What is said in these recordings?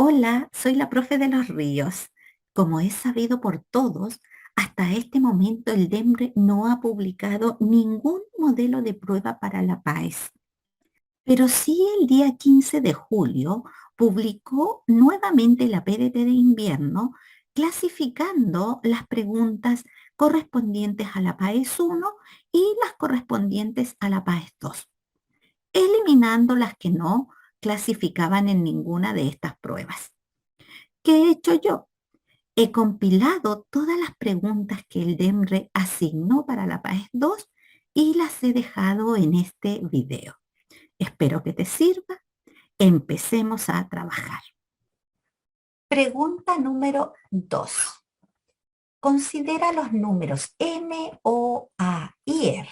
Hola, soy la profe de los ríos. Como es sabido por todos, hasta este momento el DEMRE no ha publicado ningún modelo de prueba para la PAES. Pero sí el día 15 de julio publicó nuevamente la PDT de invierno clasificando las preguntas correspondientes a la PAES 1 y las correspondientes a la PAES 2, eliminando las que no clasificaban en ninguna de estas pruebas. ¿Qué he hecho yo? He compilado todas las preguntas que el DEMRE asignó para la PAES 2 y las he dejado en este video. Espero que te sirva. Empecemos a trabajar. Pregunta número 2. Considera los números M, O, A y R.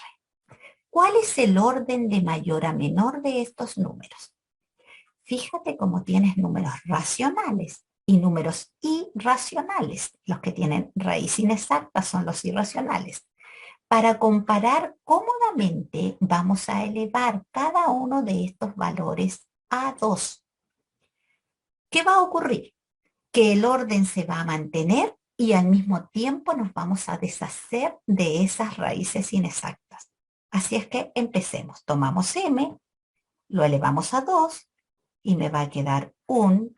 ¿Cuál es el orden de mayor a menor de estos números? Fíjate cómo tienes números racionales y números irracionales. Los que tienen raíz inexacta son los irracionales. Para comparar cómodamente, vamos a elevar cada uno de estos valores a 2. ¿Qué va a ocurrir? Que el orden se va a mantener y al mismo tiempo nos vamos a deshacer de esas raíces inexactas. Así es que empecemos. Tomamos m, lo elevamos a 2 y me va a quedar un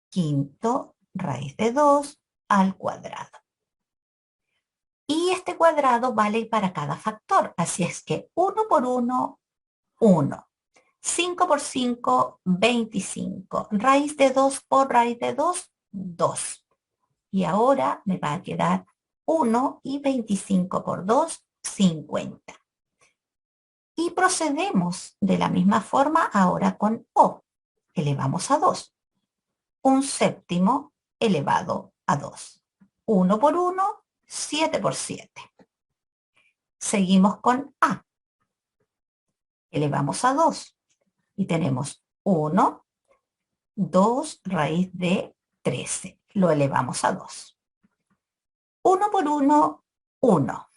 quinto raíz de 2 al cuadrado. Y este cuadrado vale para cada factor. Así es que 1 por 1, 1. 5 por 5, 25. Raíz de 2 por raíz de 2, 2. Y ahora me va a quedar 1 y 25 por 2, 50. Y procedemos de la misma forma ahora con O. Elevamos a 2. Un séptimo elevado a 2. 1 por 1, 7 por 7. Seguimos con A. Elevamos a 2. Y tenemos 1, 2 raíz de 13. Lo elevamos a 2. 1 por 1, 1.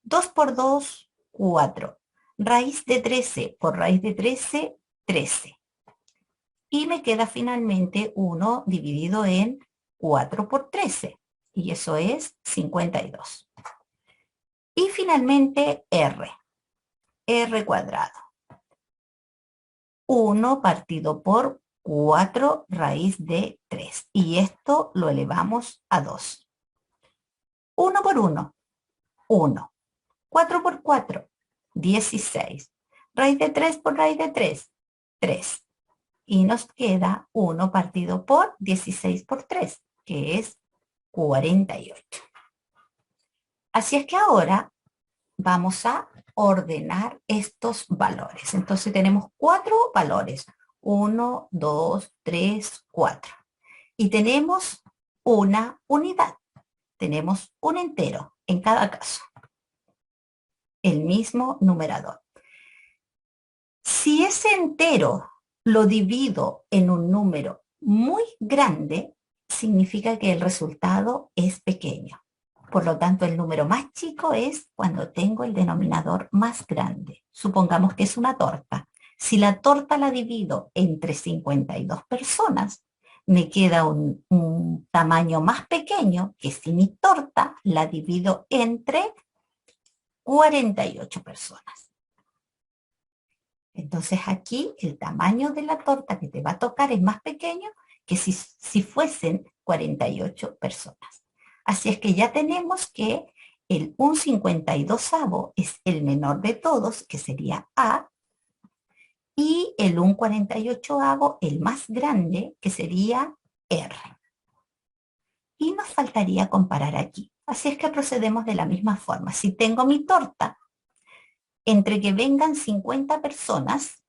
2 por 2, 4. Raíz de 13 por raíz de 13, 13. Y me queda finalmente 1 dividido en 4 por 13. Y eso es 52. Y finalmente R. R cuadrado. 1 partido por 4 raíz de 3. Y esto lo elevamos a 2. 1 por 1, 1. 4 por 4, 16. Raíz de 3 por raíz de 3, 3. Y nos queda 1 partido por 16 por 3, que es 48. Así es que ahora vamos a ordenar estos valores. Entonces tenemos 4 valores. 1, 2, 3, 4. Y tenemos una unidad. Tenemos un entero en cada caso. El mismo numerador. Si ese entero lo divido en un número muy grande, significa que el resultado es pequeño. Por lo tanto, el número más chico es cuando tengo el denominador más grande. Supongamos que es una torta. Si la torta la divido entre 52 personas, me queda un tamaño más pequeño que si mi torta la divido entre 48 personas. Entonces aquí el tamaño de la torta que te va a tocar es más pequeño que si fuesen 48 personas. Así es que ya tenemos que el 1/52 es el menor de todos, que sería A, y el 1/48 el más grande, que sería R. Y nos faltaría comparar aquí. Así es que procedemos de la misma forma. Si tengo mi torta, entre que vengan 50 personas,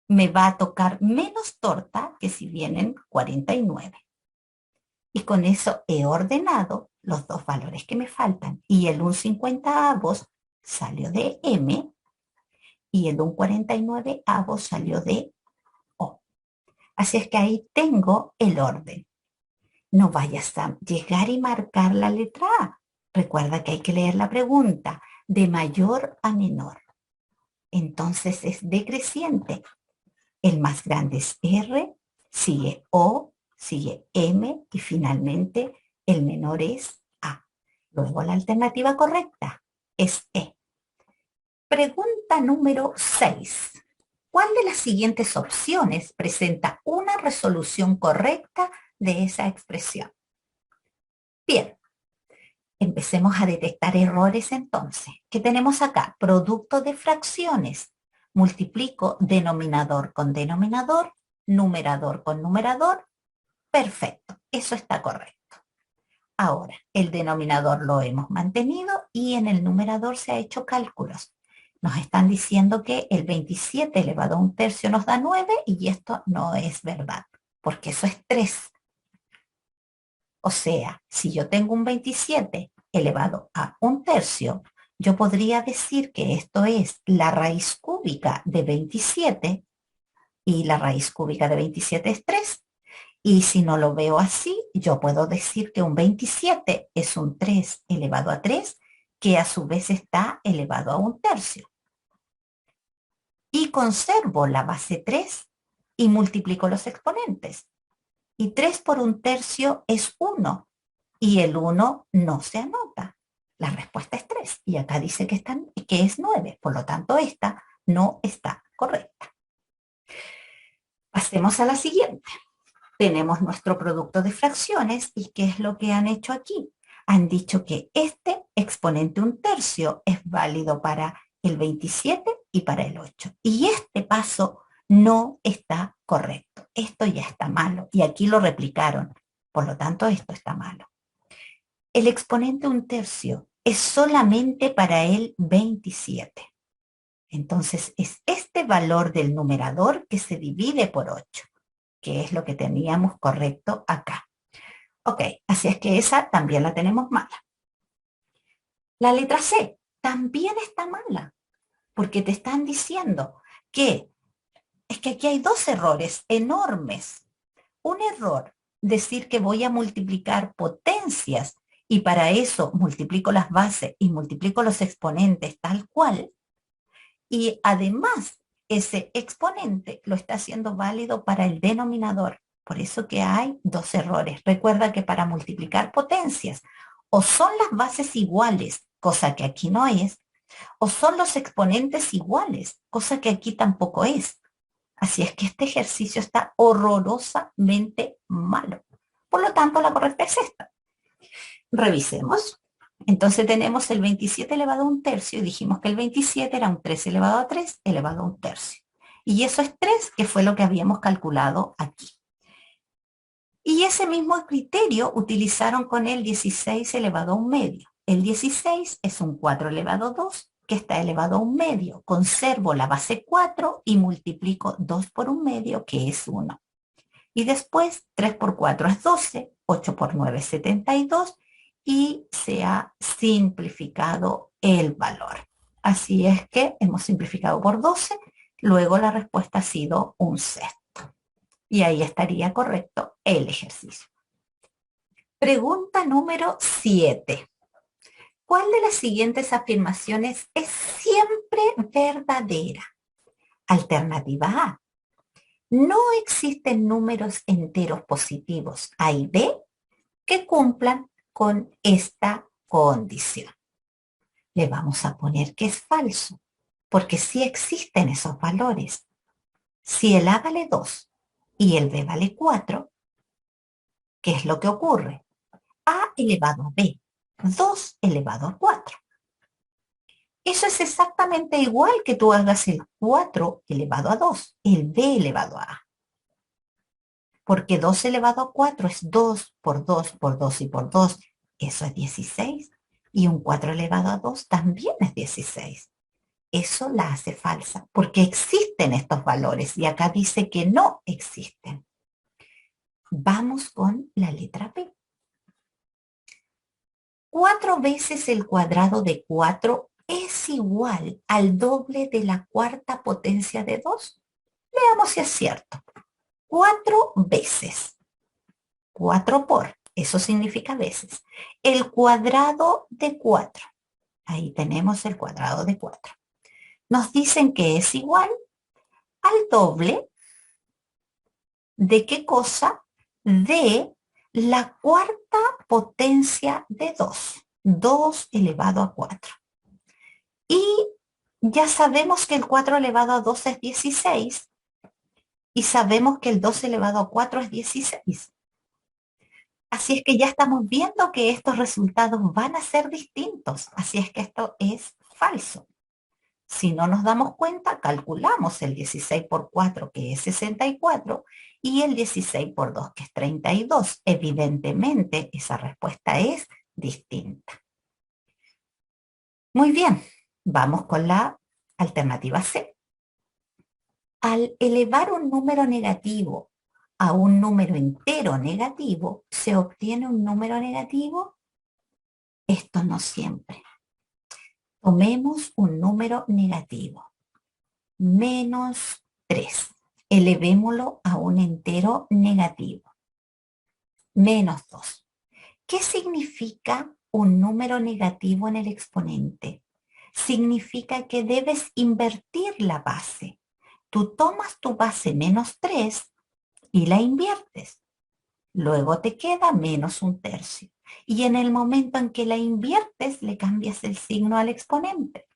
me va a tocar menos torta que si vienen 49. Y con eso he ordenado los dos valores que me faltan. Y el 1/50 salió de M y el 1/49 salió de O. Así es que ahí tengo el orden. No vayas a llegar y marcar la letra A. Recuerda que hay que leer la pregunta de mayor a menor. Entonces es decreciente. El más grande es R Sigue O, sigue M y finalmente el menor es A. Luego la alternativa correcta es E. Pregunta número 6. ¿Cuál de las siguientes opciones presenta una resolución correcta de esa expresión? Bien, empecemos a detectar errores entonces. ¿Qué tenemos acá? Producto de fracciones. Multiplico denominador con denominador, numerador con numerador. Perfecto, eso está correcto. Ahora, el denominador lo hemos mantenido y en el numerador se ha hecho cálculos. Nos están diciendo que el 27 elevado a un tercio nos da 9 y esto no es verdad, porque eso es 3. O sea, si yo tengo un 27 elevado a un tercio, yo podría decir que esto es la raíz cúbica de 27 y la raíz cúbica de 27 es 3. Y si no lo veo así, yo puedo decir que un 27 es un 3 elevado a 3, que a su vez está elevado a un tercio. Y conservo la base 3 y multiplico los exponentes. Y 3 por un tercio es 1 y el 1 no se anota. La respuesta es 3 y acá dice que es 9, por lo tanto esta no está correcta. Pasemos a la siguiente. Tenemos nuestro producto de fracciones y ¿qué es lo que han hecho aquí? Han dicho que este exponente un tercio es válido para el 27 y para el 8. Y este paso no está correcto. Esto ya está malo y aquí lo replicaron. Por lo tanto, esto está malo. El exponente un tercio es solamente para el 27. Entonces, es este valor del numerador que se divide por 8, que es lo que teníamos correcto acá. Ok, así es que esa también la tenemos mala. La letra C también está mala, porque te están diciendo que es que aquí hay dos errores enormes. Un error, decir que voy a multiplicar potencias y para eso multiplico las bases y multiplico los exponentes tal cual. Y además, ese exponente lo está haciendo válido para el denominador. Por eso que hay dos errores. Recuerda que para multiplicar potencias o son las bases iguales, cosa que aquí no es, o son los exponentes iguales, cosa que aquí tampoco es. Así es que este ejercicio está horrorosamente malo. Por lo tanto, la correcta es esta. Revisemos. Entonces tenemos el 27 elevado a un tercio y dijimos que el 27 era un 3 elevado a 3 elevado a un tercio. Y eso es 3, que fue lo que habíamos calculado aquí. Y ese mismo criterio utilizaron con el 16 elevado a un medio. El 16 es un 4 elevado a 2, que está elevado a un medio. Conservo la base 4 y multiplico 2 por un medio, que es 1. Y después 3 por 4 es 12, 8 por 9 es 72 y se ha simplificado el valor. Así es que hemos simplificado por 12, luego la respuesta ha sido un sexto. Y ahí estaría correcto el ejercicio. Pregunta número 7. ¿Cuál de las siguientes afirmaciones es siempre verdadera? Alternativa A. No existen números enteros positivos A y B que cumplan con esta condición. Le vamos a poner que es falso, porque sí existen esos valores. Si el A vale 2 y el B vale 4, ¿qué es lo que ocurre? A elevado a B, 2 elevado a 4. Eso es exactamente igual que tú hagas el 4 elevado a 2, el B elevado a A. Porque 2 elevado a 4 es 2 por 2 por 2 y por 2. Eso es 16. Y un 4 elevado a 2 también es 16. Eso la hace falsa, porque existen estos valores y acá dice que no existen. Vamos con la letra B. 4 veces el cuadrado de 4 es igual al doble de la cuarta potencia de 2. Veamos si es cierto. 4 veces. 4 por, eso significa veces. El cuadrado de 4. Ahí tenemos el cuadrado de 4. Nos dicen que es igual al doble ¿De qué cosa? De la cuarta potencia de 2. 2 elevado a 4. Y ya sabemos que el 4 elevado a 2 es 16. Y sabemos que el 2 elevado a 4 es 16. Así es que ya estamos viendo que estos resultados van a ser distintos. Así es que esto es falso. Si no nos damos cuenta, calculamos el 16 por 4, que es 64, y el 16 por 2, que es 32. Evidentemente, esa respuesta es distinta. Muy bien, vamos con la alternativa C. Al elevar un número negativo a un número entero negativo, ¿se obtiene un número negativo? Esto no siempre. Tomemos un número negativo. Menos 3. Elevémoslo a un entero negativo. Menos 2. ¿Qué significa un número negativo en el exponente? Significa que debes invertir la base. Tú tomas tu base menos 3 y la inviertes. Luego te queda menos un tercio. Y en el momento en que la inviertes, le cambias el signo al exponente.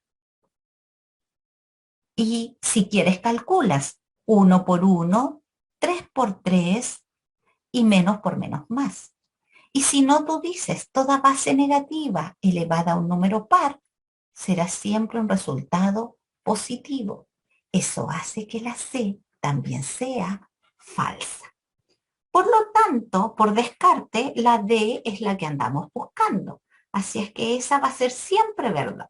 Y si quieres, calculas 1 por 1, 3 por 3 y menos por menos más. Y si no, tú dices toda base negativa elevada a un número par será siempre un resultado positivo. Eso hace que la C también sea falsa. Por lo tanto, por descarte, la D es la que andamos buscando. Así es que esa va a ser siempre verdad.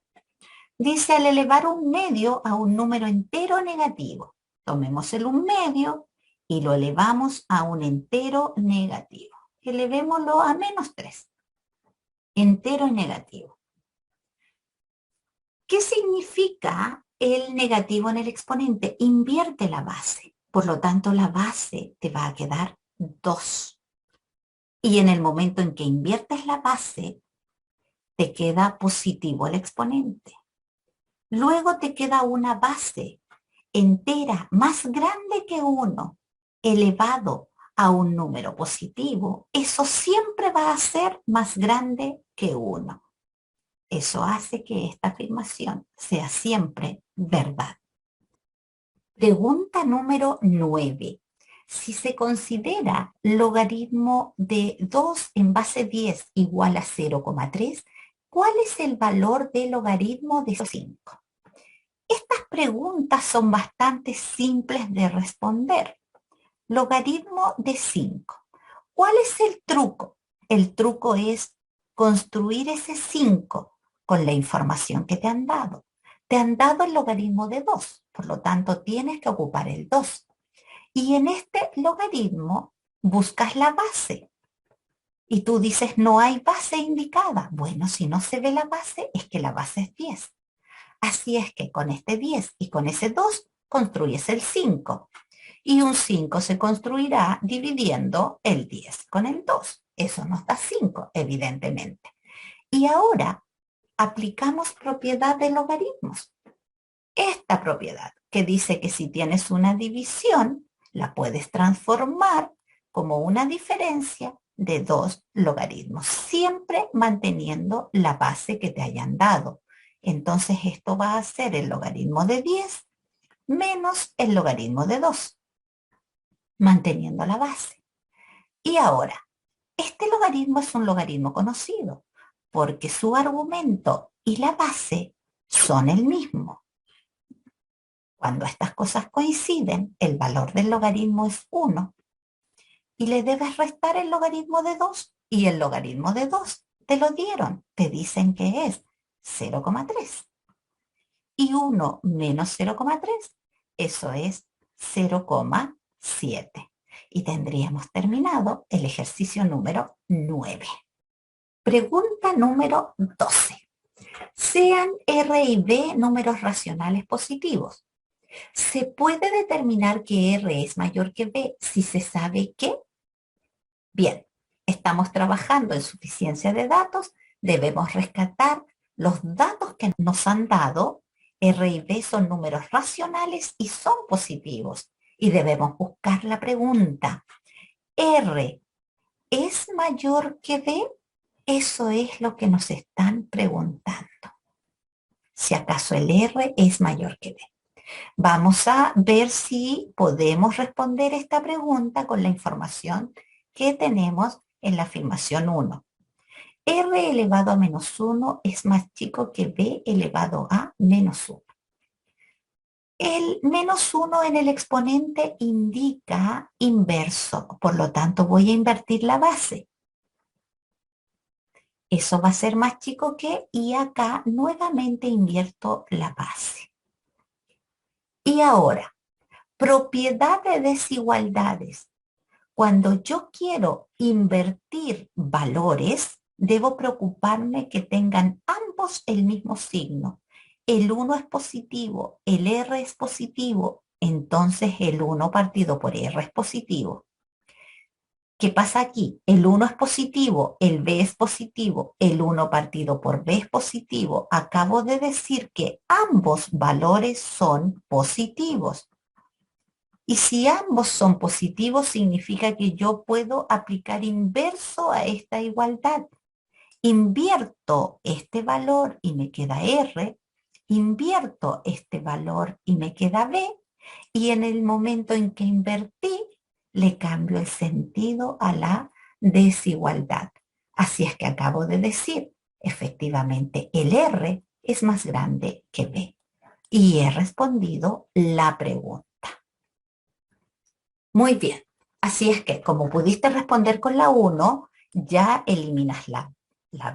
Dice al elevar un medio a un número entero negativo. Tomemos el un medio y lo elevamos a un entero negativo. Elevémoslo a menos 3. Entero y negativo. ¿Qué significa el negativo en el exponente? Invierte la base. Por lo tanto, la base te va a quedar 2. Y en el momento en que inviertes la base, te queda positivo el exponente. Luego te queda una base entera más grande que 1 elevado a un número positivo. Eso siempre va a ser más grande que 1. Eso hace que esta afirmación sea siempre verdad. Pregunta número 9. Si se considera logaritmo de 2 en base 10 igual a 0,3, ¿cuál es el valor del logaritmo de 5? Estas preguntas son bastante simples de responder. Logaritmo de 5. ¿Cuál es el truco? El truco es construir ese 5 con la información que te han dado. Te han dado el logaritmo de 2, por lo tanto tienes que ocupar el 2. Y en este logaritmo buscas la base. Y tú dices, no hay base indicada. Bueno, si no se ve la base, es que la base es 10. Así es que con este 10 y con ese 2 construyes el 5. Y un 5 se construirá dividiendo el 10 con el 2. Eso nos da 5, evidentemente. Y ahora aplicamos propiedad de logaritmos. Esta propiedad que dice que si tienes una división, la puedes transformar como una diferencia de 2 logaritmos, siempre manteniendo la base que te hayan dado. Entonces esto va a ser el logaritmo de 10 menos el logaritmo de 2, manteniendo la base. Y ahora, este logaritmo es un logaritmo conocido porque su argumento y la base son el mismo. Cuando estas cosas coinciden, el valor del logaritmo es 1 y le debes restar el logaritmo de 2 y el logaritmo de 2 te lo dieron, te dicen que es 0,3. Y 1 menos 0,3, eso es 0,7. Y tendríamos terminado el ejercicio número 9. Pregunta número 12. Sean R y B números racionales positivos. ¿Se puede determinar que R es mayor que B si se sabe que? Bien, estamos trabajando en suficiencia de datos, debemos rescatar los datos que nos han dado. R y B son números racionales y son positivos. Y debemos buscar la pregunta. ¿R es mayor que B? Eso es lo que nos están preguntando. Si acaso el R es mayor que B. Vamos a ver si podemos responder esta pregunta con la información que tenemos en la afirmación 1. R elevado a menos 1 es más chico que B elevado a menos 1. El menos 1 en el exponente indica inverso, por lo tanto voy a invertir la base. Eso va a ser más chico que, y acá nuevamente invierto la base. Y ahora, propiedad de desigualdades. Cuando yo quiero invertir valores, debo preocuparme que tengan ambos el mismo signo. El 1 es positivo, el R es positivo, entonces el 1 partido por R es positivo. ¿Qué pasa aquí? El 1 es positivo, el B es positivo, el 1 partido por B es positivo. Acabo de decir que ambos valores son positivos. Y si ambos son positivos, significa que yo puedo aplicar inverso a esta igualdad. Invierto este valor y me queda R, invierto este valor y me queda B, y en el momento en que invertí, le cambio el sentido a la desigualdad. Así es que acabo de decir, efectivamente, el R es más grande que B. Y he respondido la pregunta. Muy bien. Así es que, como pudiste responder con la 1, ya eliminas la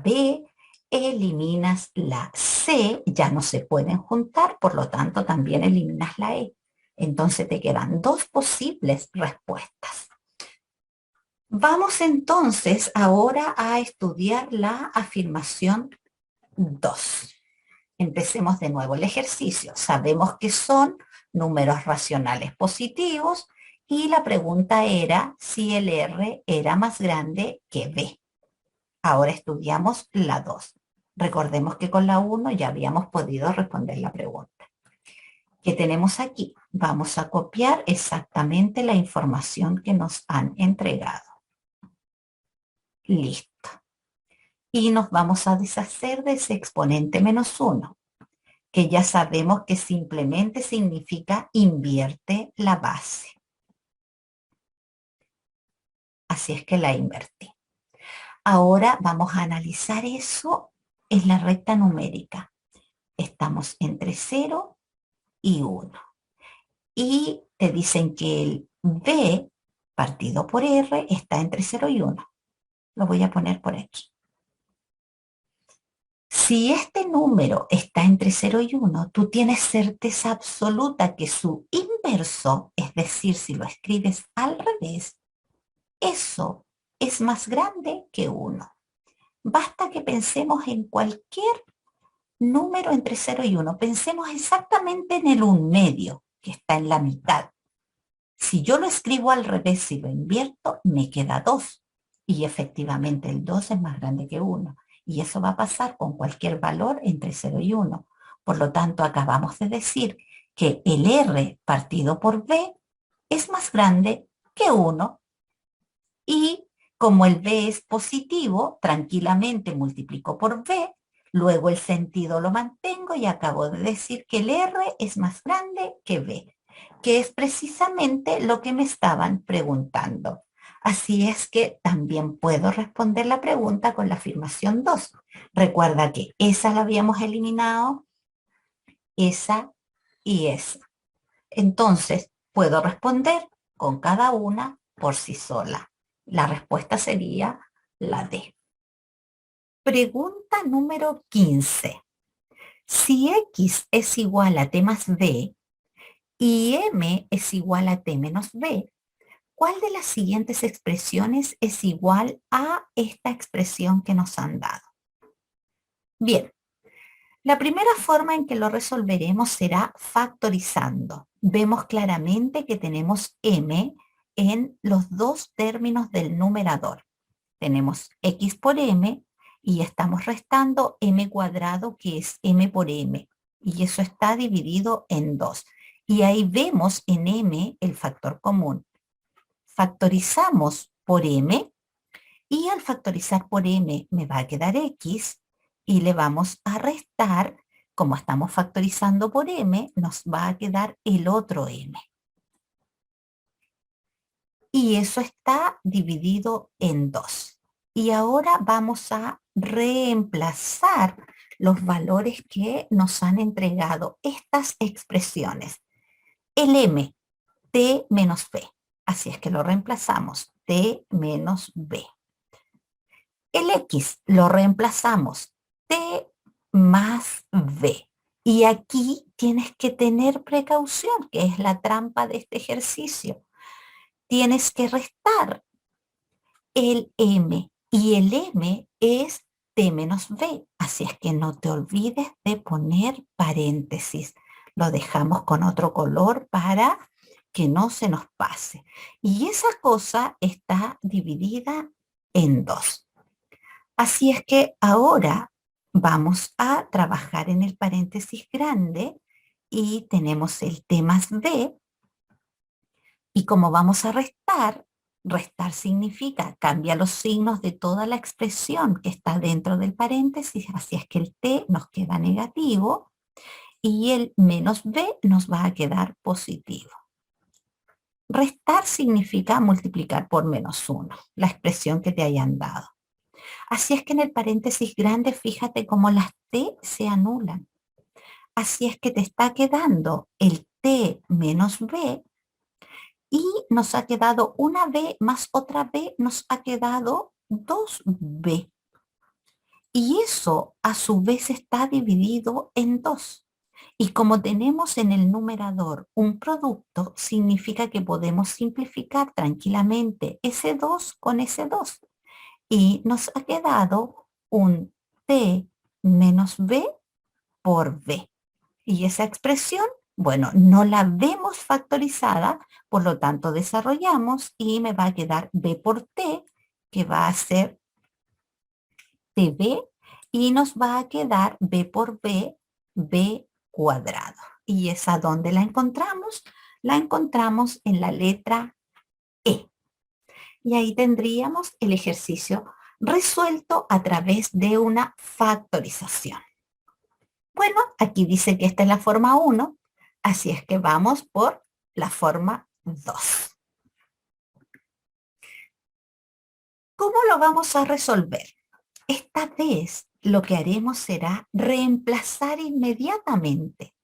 B, eliminas la C, ya no se pueden juntar, por lo tanto también eliminas la E. Entonces te quedan dos posibles respuestas. Vamos entonces ahora a estudiar la afirmación 2. Empecemos de nuevo el ejercicio. Sabemos que son números racionales positivos y la pregunta era si el R era más grande que B. Ahora estudiamos la 2. Recordemos que con la 1 ya habíamos podido responder la pregunta. ¿Qué tenemos aquí? Vamos a copiar exactamente la información que nos han entregado. Listo. Y nos vamos a deshacer de ese exponente menos 1, que ya sabemos que simplemente significa invierte la base. Así es que la invertí. Ahora vamos a analizar eso en la recta numérica. Estamos entre 0 y 1. Y te dicen que el B partido por R está entre 0 y 1. Lo voy a poner por aquí. Si este número está entre 0 y 1, tú tienes certeza absoluta que su inverso, es decir, si lo escribes al revés, eso es más grande que 1. Basta que pensemos en cualquier número entre 0 y 1. Pensemos exactamente en el 1/2, que está en la mitad. Si yo lo escribo al revés y lo invierto, me queda 2. Y efectivamente el 2 es más grande que 1. Y eso va a pasar con cualquier valor entre 0 y 1. Por lo tanto, acabamos de decir que el R partido por B es más grande que 1. Y como el B es positivo, tranquilamente multiplico por B, luego el sentido lo mantengo y acabo de decir que el R es más grande que B, que es precisamente lo que me estaban preguntando. Así es que también puedo responder la pregunta con la afirmación 2. Recuerda que esa la habíamos eliminado, esa y esa. Entonces, puedo responder con cada una por sí sola. La respuesta sería la D. Pregunta número 15. Si X es igual a T más B y M es igual a T menos B, ¿cuál de las siguientes expresiones es igual a esta expresión que nos han dado? Bien, la primera forma en que lo resolveremos será factorizando. Vemos claramente que tenemos M en los dos términos del numerador. Tenemos X por M y estamos restando M cuadrado, que es M por M. Y eso está dividido en 2. Y ahí vemos en m el factor común. Factorizamos por m y al factorizar por m me va a quedar x y le vamos a restar, como estamos factorizando por m, nos va a quedar el otro m. Y eso está dividido en 2. Y ahora vamos a reemplazar los valores que nos han entregado estas expresiones. El m, t menos b. Así es que lo reemplazamos, t menos b. El x lo reemplazamos, t más b. Y aquí tienes que tener precaución, que es la trampa de este ejercicio. Tienes que restar el m y el m es t menos b. Así es que no te olvides de poner paréntesis. Lo dejamos con otro color para que no se nos pase. Y esa cosa está dividida en 2. Así es que ahora vamos a trabajar en el paréntesis grande y tenemos el t más b. Y como vamos a restar, restar significa cambia los signos de toda la expresión que está dentro del paréntesis, así es que el t nos queda negativo y el menos b nos va a quedar positivo. Restar significa multiplicar por menos 1, la expresión que te hayan dado. Así es que en el paréntesis grande, fíjate cómo las t se anulan. Así es que te está quedando el t menos b y nos ha quedado una b más otra b, nos ha quedado 2b. Y eso a su vez está dividido en 2. Y como tenemos en el numerador un producto, significa que podemos simplificar tranquilamente ese 2 con ese 2. Y nos ha quedado un t menos b por b. Y esa expresión, bueno, no la vemos factorizada, por lo tanto desarrollamos y me va a quedar b por t, que va a ser tb, y nos va a quedar b por b, b cuadrado. ¿Y esa dónde la encontramos? La encontramos en la letra E. Y ahí tendríamos el ejercicio resuelto a través de una factorización. Bueno, aquí dice que esta es la forma 1, así es que vamos por la forma 2. ¿Cómo lo vamos a resolver? Esta vez lo que haremos será reemplazar inmediatamente.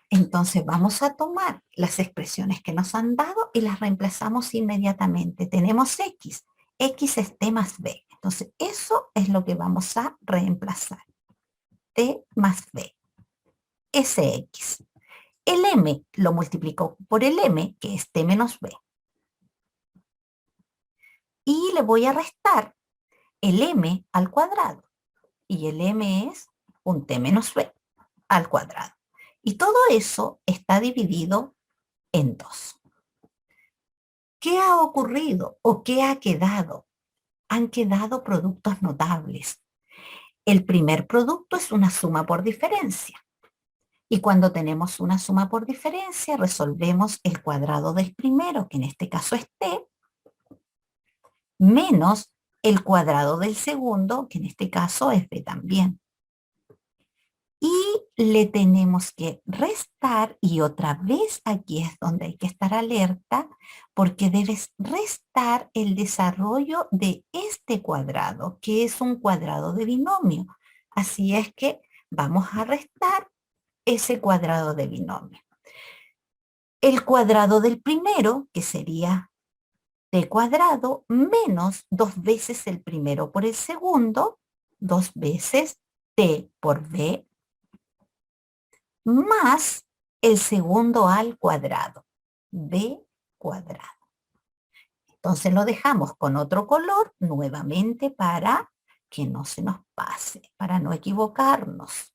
Entonces vamos a tomar las expresiones que nos han dado y las reemplazamos inmediatamente. Tenemos x, x es t más b. Entonces eso es lo que vamos a reemplazar. T más b. Ese x. El m lo multiplico por el m, que es t menos b. Y le voy a restar el m al cuadrado. Y el m es un t menos b al cuadrado. Y todo eso está dividido en 2. ¿Qué ha ocurrido o qué ha quedado? Han quedado productos notables. El primer producto es una suma por diferencia. Y cuando tenemos una suma por diferencia, resolvemos el cuadrado del primero, que en este caso es t, menos el cuadrado del segundo, que en este caso es b también. Y le tenemos que restar, y otra vez aquí es donde hay que estar alerta, porque debes restar el desarrollo de este cuadrado, que es un cuadrado de binomio. Así es que vamos a restar ese cuadrado de binomio. El cuadrado del primero, que sería t cuadrado, menos 2 veces el primero por el segundo, 2 veces t por b, más el segundo al cuadrado, b cuadrado. Entonces lo dejamos con otro color nuevamente para que no se nos pase, para no equivocarnos.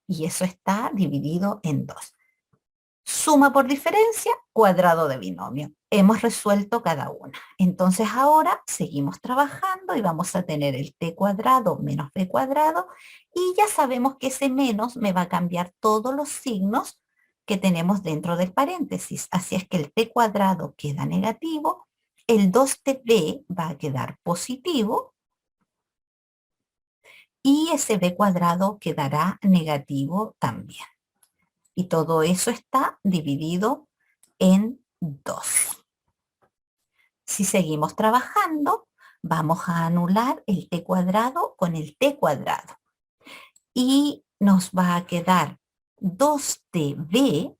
Y eso está dividido en 2. Suma por diferencia, cuadrado de binomio. Hemos resuelto cada una. Entonces ahora seguimos trabajando y vamos a tener el t cuadrado menos b cuadrado y ya sabemos que ese menos me va a cambiar todos los signos que tenemos dentro del paréntesis. Así es que el t cuadrado queda negativo, el 2tb va a quedar positivo y ese b cuadrado quedará negativo también. Y todo eso está dividido en 2. Si seguimos trabajando, vamos a anular el t cuadrado con el t cuadrado. Y nos va a quedar 2tb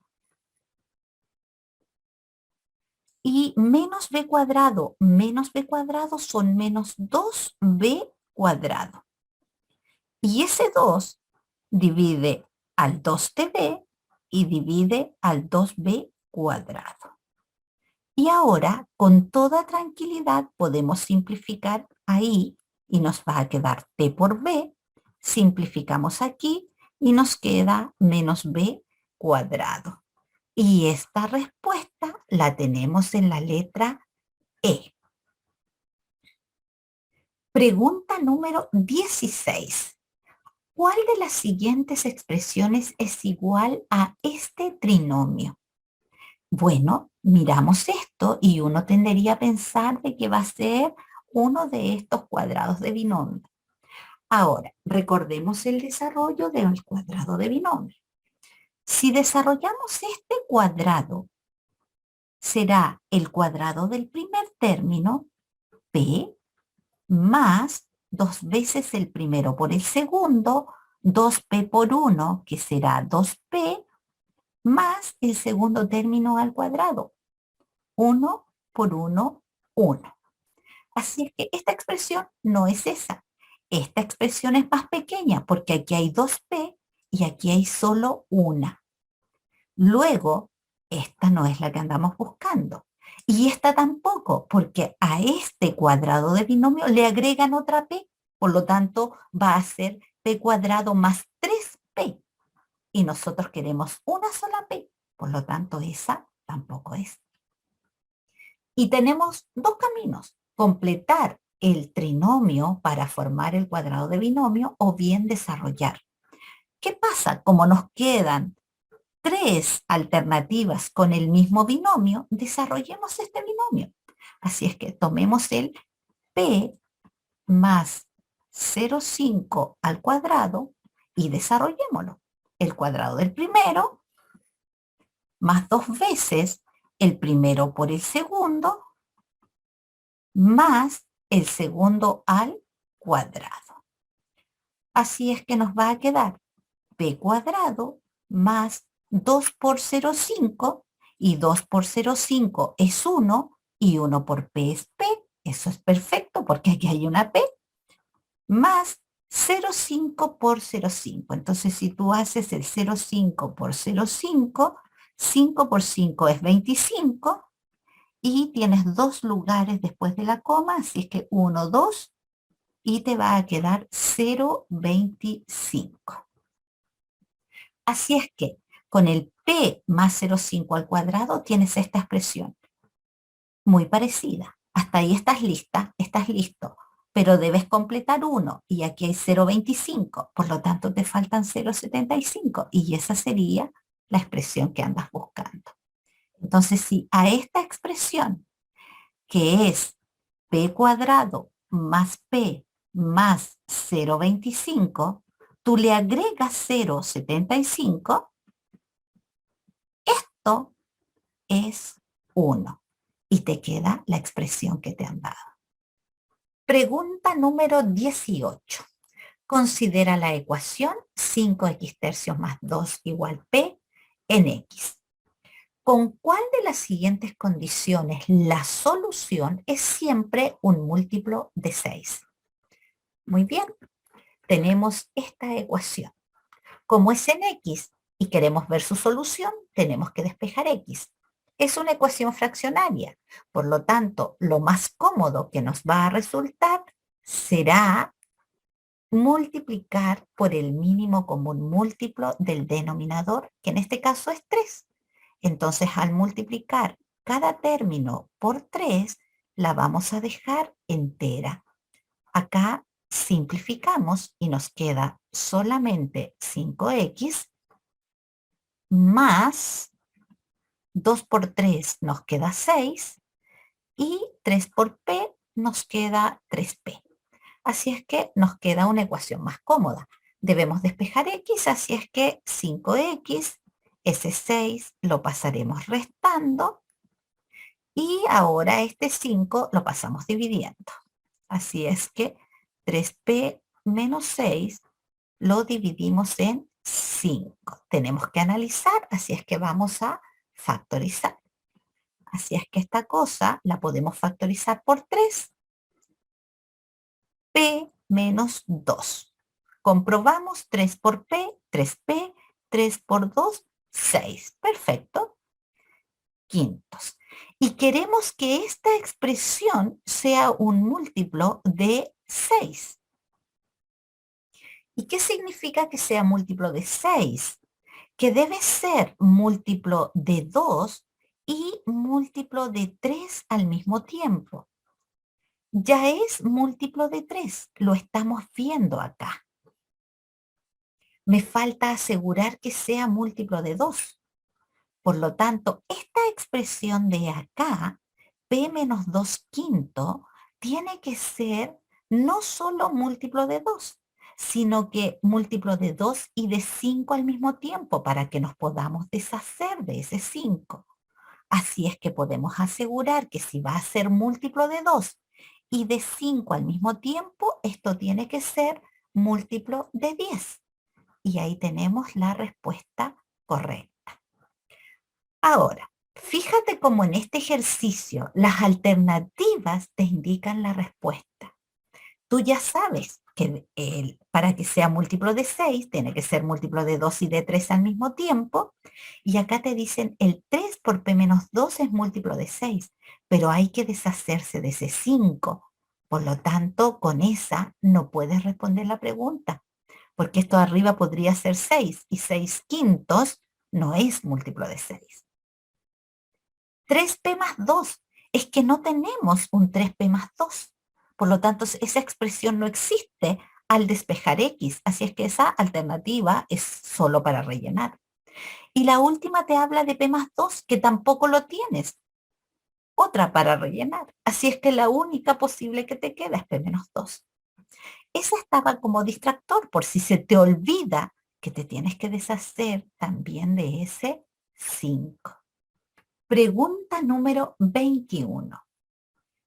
y menos b cuadrado son menos 2b cuadrado. Y ese 2 divide al 2tb y divide al 2b cuadrado. Y ahora, con toda tranquilidad, podemos simplificar ahí y nos va a quedar t por b. Simplificamos aquí y nos queda menos b cuadrado. Y esta respuesta la tenemos en la letra E. Pregunta número 16. ¿Cuál de las siguientes expresiones es igual a este trinomio? Bueno, miramos esto y uno tendería a pensar de que va a ser uno de estos cuadrados de binomio. Ahora, recordemos el desarrollo del cuadrado de binomio. Si desarrollamos este cuadrado, será el cuadrado del primer término, p, más 2 veces el primero por el segundo, 2p por 1, que será 2p, más el segundo término al cuadrado, 1 por 1, 1. Así es que esta expresión no es esa. Esta expresión es más pequeña porque aquí hay 2p y aquí hay solo una. Luego, esta no es la que andamos buscando. Y esta tampoco, porque a este cuadrado de binomio le agregan otra p. Por lo tanto, va a ser p cuadrado más 3p. Y nosotros queremos una sola p. Por lo tanto, esa tampoco es. Y tenemos dos caminos. Completar el trinomio para formar el cuadrado de binomio o bien desarrollar. ¿Qué pasa? Como nos quedan 3 alternativas con el mismo binomio, desarrollemos este binomio. Así es que tomemos el p más 0,5 al cuadrado y desarrollémoslo. El cuadrado del primero más 2 veces el primero por el segundo más el segundo al cuadrado. Así es que nos va a quedar p cuadrado más 2 por 0,5 y 2 por 0,5 es 1 y 1 por p es p. Eso es perfecto porque aquí hay una p más 0,5 por 0,5. Entonces si tú haces el 0,5 por 0,5, 5 por 5 es 25 y tienes dos lugares después de la coma, así es que 1, 2 y te va a quedar 0,25. Así es que con el p más 0,5 al cuadrado tienes esta expresión. Muy parecida. Hasta ahí estás lista, estás listo. Pero debes completar 1 y aquí hay 0,25. Por lo tanto te faltan 0,75 y esa sería la expresión que andas buscando. Entonces si a esta expresión, que es p cuadrado más p más 0,25, tú le agregas 0,75, esto es 1 y te queda la expresión que te han dado. Pregunta número 18. Considera la ecuación 5x tercios más 2 igual p en x. ¿Con cuál de las siguientes condiciones la solución es siempre un múltiplo de 6? Muy bien, tenemos esta ecuación. Como es en x y queremos ver su solución, tenemos que despejar x. Es una ecuación fraccionaria, por lo tanto, lo más cómodo que nos va a resultar será multiplicar por el mínimo común múltiplo del denominador, que en este caso es 3. Entonces, al multiplicar cada término por 3, la vamos a dejar entera. Acá simplificamos y nos queda solamente 5x más 2 por 3 nos queda 6 y 3 por p nos queda 3p. Así es que nos queda una ecuación más cómoda. Debemos despejar x, así es que 5x, ese 6 lo pasaremos restando y ahora este 5 lo pasamos dividiendo. Así es que 3p menos 6 lo dividimos en 5. Tenemos que analizar, así es que vamos a factorizar. Así es que esta cosa la podemos factorizar por 3. P menos 2. Comprobamos 3 por P, 3P, 3 por 2, 6. Perfecto. Quintos. Y queremos que esta expresión sea un múltiplo de 6. ¿Y qué significa que sea múltiplo de 6? Que debe ser múltiplo de 2 y múltiplo de 3 al mismo tiempo. Ya es múltiplo de 3, lo estamos viendo acá. Me falta asegurar que sea múltiplo de 2. Por lo tanto, esta expresión de acá, p menos 2 quinto, tiene que ser no solo múltiplo de 2, sino que múltiplo de 2 y de 5 al mismo tiempo para que nos podamos deshacer de ese 5. Así es que podemos asegurar que si va a ser múltiplo de 2 y de 5 al mismo tiempo, esto tiene que ser múltiplo de 10. Y ahí tenemos la respuesta correcta. Ahora, fíjate cómo en este ejercicio las alternativas te indican la respuesta. Tú ya sabes que para que sea múltiplo de 6 tiene que ser múltiplo de 2 y de 3 al mismo tiempo. Y acá te dicen el 3 por p menos 2 es múltiplo de 6, pero hay que deshacerse de ese 5. Por lo tanto, con esa no puedes responder la pregunta, porque esto de arriba podría ser 6 y 6 quintos no es múltiplo de 6. 3p más 2, es que no tenemos un 3p más 2. Por lo tanto, esa expresión no existe al despejar x, así es que esa alternativa es solo para rellenar. Y la última te habla de p más 2, que tampoco lo tienes. Otra para rellenar. Así es que la única posible que te queda es p menos 2. Esa estaba como distractor por si se te olvida que te tienes que deshacer también de ese 5. Pregunta número 21.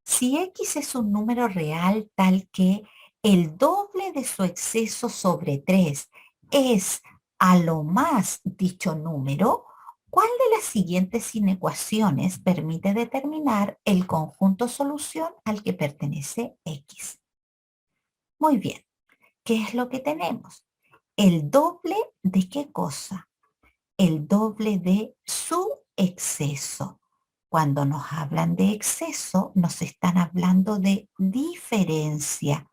Si x es un número real tal que el doble de su exceso sobre 3 es a lo más dicho número, ¿cuál de las siguientes inecuaciones permite determinar el conjunto solución al que pertenece x? Muy bien, ¿qué es lo que tenemos? ¿El doble de qué cosa? El doble de su exceso. Cuando nos hablan de exceso, nos están hablando de diferencia.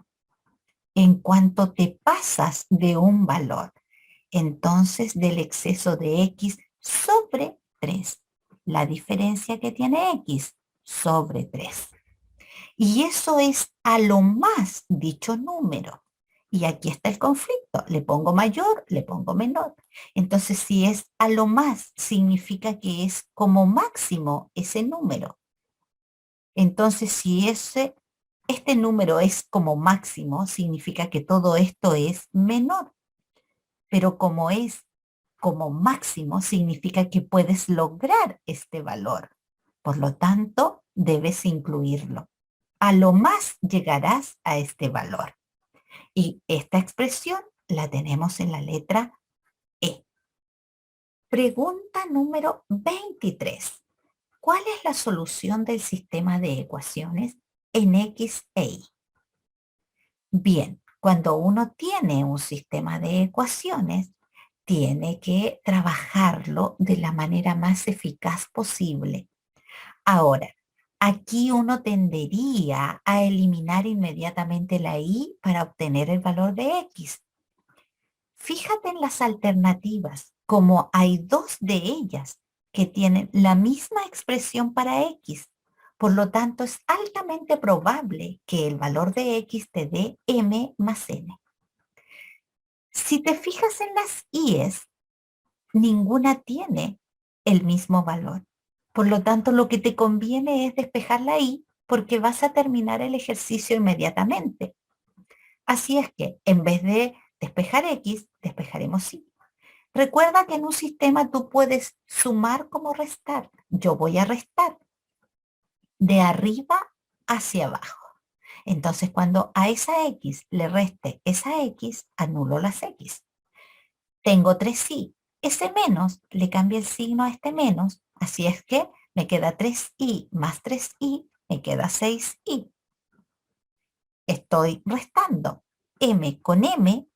En cuanto te pasas de un valor, entonces del exceso de x sobre 3. La diferencia que tiene x sobre 3. Y eso es a lo más dicho número. Y aquí está el conflicto. Le pongo mayor, le pongo menor. Entonces, si es a lo más, significa que es como máximo ese número. Entonces, si este número es como máximo, significa que todo esto es menor. Pero como es como máximo, significa que puedes lograr este valor. Por lo tanto, debes incluirlo. A lo más llegarás a este valor. Y esta expresión la tenemos en la letra E. Pregunta número 23. ¿Cuál es la solución del sistema de ecuaciones en X e Y? Bien, cuando uno tiene un sistema de ecuaciones, tiene que trabajarlo de la manera más eficaz posible. Ahora, aquí uno tendería a eliminar inmediatamente la y para obtener el valor de x. Fíjate en las alternativas, como hay dos de ellas que tienen la misma expresión para x. Por lo tanto, es altamente probable que el valor de x te dé m más n. Si te fijas en las i's, ninguna tiene el mismo valor. Por lo tanto, lo que te conviene es despejar la y porque vas a terminar el ejercicio inmediatamente. Así es que en vez de despejar x, despejaremos y. Recuerda que en un sistema tú puedes sumar como restar. Yo voy a restar de arriba hacia abajo. Entonces, cuando a esa x le reste esa x, anulo las x. Tengo 3i. Ese menos le cambia el signo a este menos. Así es que me queda 3i más 3i, me queda 6i. Estoy restando. M con M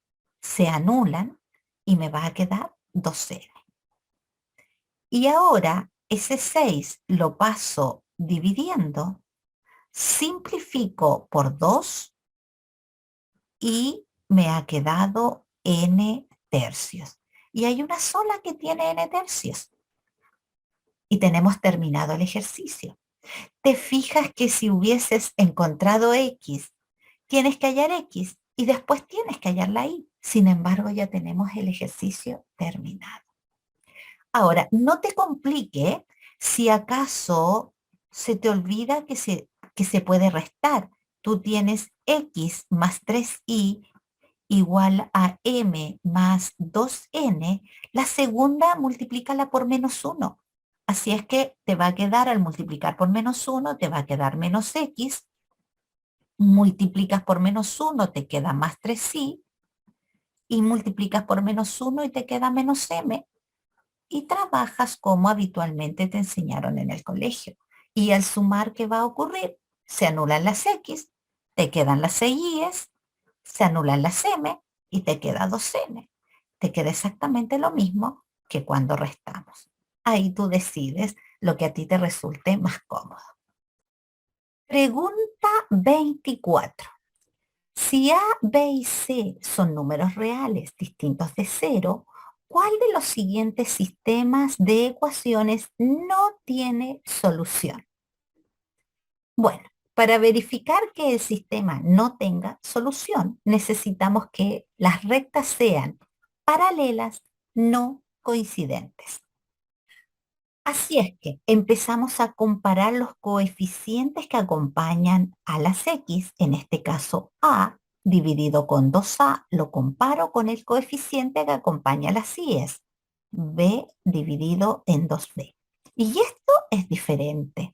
se anulan y me va a quedar 2n. Y ahora ese 6 lo paso dividiendo, simplifico por 2 y me ha quedado n tercios. Y hay una sola que tiene n tercios. Y tenemos terminado el ejercicio. Te fijas que si hubieses encontrado x, tienes que hallar x y después tienes que hallar la y. Sin embargo, ya tenemos el ejercicio terminado. Ahora, no te complique si acaso se te olvida que se puede restar. Tú tienes x más 3i igual a m más 2n. La segunda multiplícala por menos 1. Así es que te va a quedar, al multiplicar por menos 1, te va a quedar menos x. Multiplicas por menos 1, te queda más 3i. Y multiplicas por menos 1 y te queda menos m. Y trabajas como habitualmente te enseñaron en el colegio. Y al sumar, ¿qué va a ocurrir? Se anulan las X, te quedan las Y's, se anulan las M y te queda 2N. Te queda exactamente lo mismo que cuando restamos. Ahí tú decides lo que a ti te resulte más cómodo. Pregunta 24. Si A, B y C son números reales distintos de cero, ¿cuál de los siguientes sistemas de ecuaciones no tiene solución? Bueno, para verificar que el sistema no tenga solución, necesitamos que las rectas sean paralelas, no coincidentes. Así es que empezamos a comparar los coeficientes que acompañan a las x, en este caso a dividido con 2a, lo comparo con el coeficiente que acompaña a las y, es b dividido en 2b. Y esto es diferente.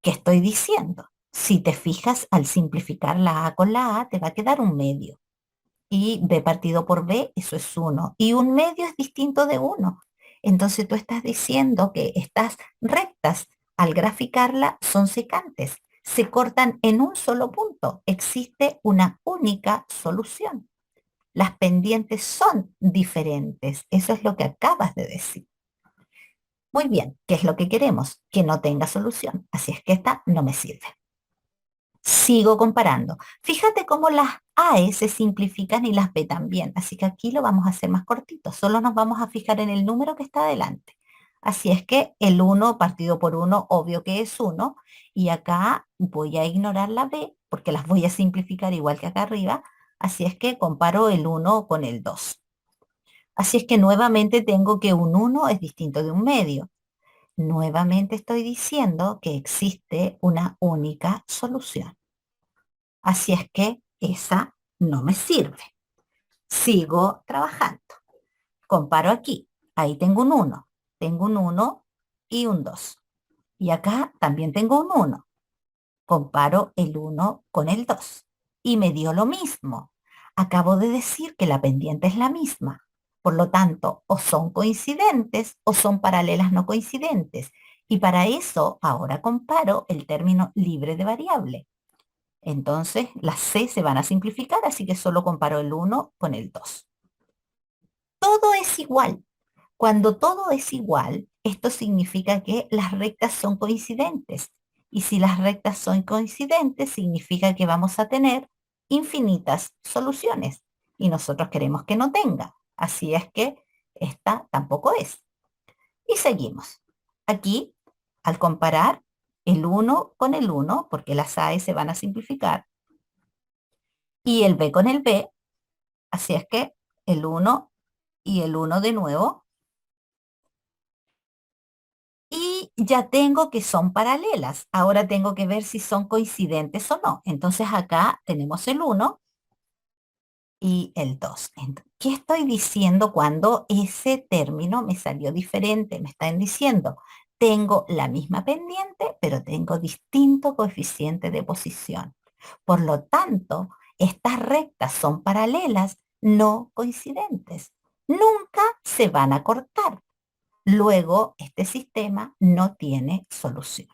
¿Qué estoy diciendo? Si te fijas, al simplificar la a con la a, te va a quedar un medio. Y b partido por b, eso es 1. Y un medio es distinto de 1. Entonces tú estás diciendo que estas rectas, al graficarla, son secantes. Se cortan en un solo punto. Existe una única solución. Las pendientes son diferentes. Eso es lo que acabas de decir. Muy bien, ¿qué es lo que queremos? Que no tenga solución. Así es que esta no me sirve. Sigo comparando. Fíjate cómo las AE se simplifican y las B también. Así que aquí lo vamos a hacer más cortito. Solo nos vamos a fijar en el número que está adelante. Así es que el 1 partido por 1, obvio que es 1. Y acá voy a ignorar la B porque las voy a simplificar igual que acá arriba. Así es que comparo el 1 con el 2. Así es que nuevamente tengo que un 1 es distinto de un medio. Nuevamente estoy diciendo que existe una única solución. Así es que esa no me sirve. Sigo trabajando. Comparo aquí. Ahí tengo un 1. Tengo un 1 y un 2. Y acá también tengo un 1. Comparo el 1 con el 2. Y me dio lo mismo. Acabo de decir que la pendiente es la misma. Por lo tanto, o son coincidentes o son paralelas no coincidentes. Y para eso ahora comparo el término libre de variable. Entonces, las C se van a simplificar, así que solo comparo el 1 con el 2. Todo es igual. Cuando todo es igual, esto significa que las rectas son coincidentes. Y si las rectas son coincidentes, significa que vamos a tener infinitas soluciones. Y nosotros queremos que no tenga. Así es que esta tampoco es. Y seguimos. Aquí, al comparar el 1 con el 1, porque las A se van a simplificar, y el b con el b, así es que el 1 y el 1 de nuevo ya tengo que son paralelas. Ahora tengo que ver si son coincidentes o no. Entonces acá tenemos el 1 y el 2. ¿Qué estoy diciendo cuando ese término me salió diferente? Me están diciendo, tengo la misma pendiente, pero tengo distinto coeficiente de posición. Por lo tanto, estas rectas son paralelas, no coincidentes. Nunca se van a cortar. Luego, este sistema no tiene solución.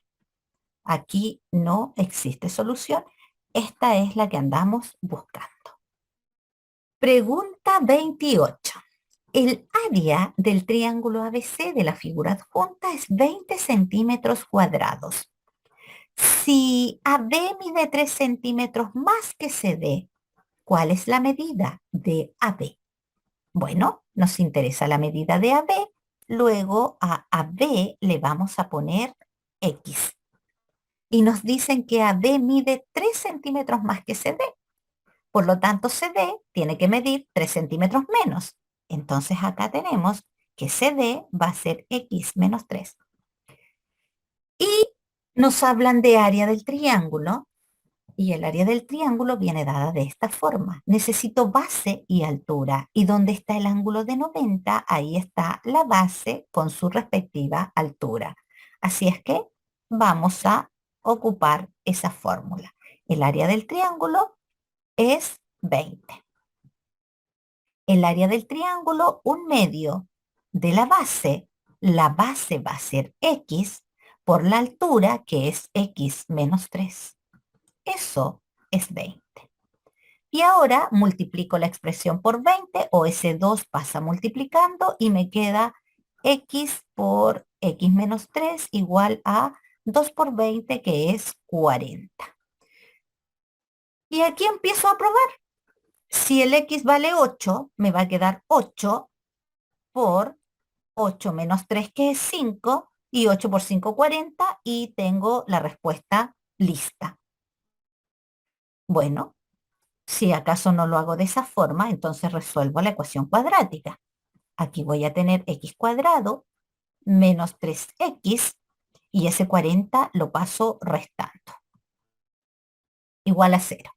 Aquí no existe solución. Esta es la que andamos buscando. Pregunta 28. El área del triángulo ABC de la figura adjunta es 20 centímetros cuadrados. Si AB mide 3 centímetros más que CD, ¿cuál es la medida de AB? Bueno, nos interesa la medida de AB, luego a AB le vamos a poner X. Y nos dicen que AB mide 3 centímetros más que CD. Por lo tanto, CD tiene que medir 3 centímetros menos. Entonces acá tenemos que CD va a ser X menos 3. Y nos hablan de área del triángulo. Y el área del triángulo viene dada de esta forma. Necesito base y altura. Y donde está el ángulo de 90, ahí está la base con su respectiva altura. Así es que vamos a ocupar esa fórmula. El área del triángulo es 20. El área del triángulo, un medio de la base va a ser X por la altura que es X menos 3. Eso es 20. Y ahora multiplico la expresión por 20 o ese 2 pasa multiplicando y me queda X por X menos 3 igual a 2 por 20 que es 40. Y aquí empiezo a probar. Si el X vale 8, me va a quedar 8 por 8 menos 3 que es 5 y 8 por 5 40 y tengo la respuesta lista. Bueno, si acaso no lo hago de esa forma, entonces resuelvo la ecuación cuadrática. Aquí voy a tener x cuadrado menos 3x y ese 40 lo paso restando. Igual a 0.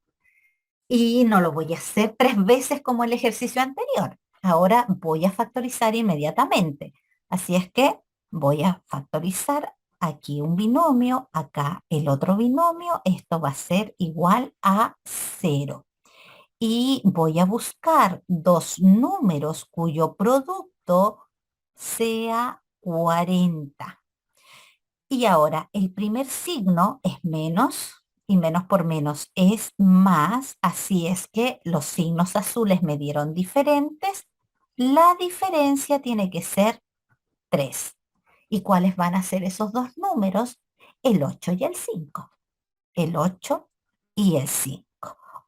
Y no lo voy a hacer 3 veces como el ejercicio anterior. Ahora voy a factorizar inmediatamente. Así es que voy a factorizar aquí un binomio, acá el otro binomio. Esto va a ser igual a 0. Y voy a buscar dos números cuyo producto sea 40. Y ahora el primer signo es menos y menos por menos es más, así es que los signos azules me dieron diferentes. La diferencia tiene que ser 3. ¿Y cuáles van a ser esos dos números? El 8 y el 5. El 8 y el 5.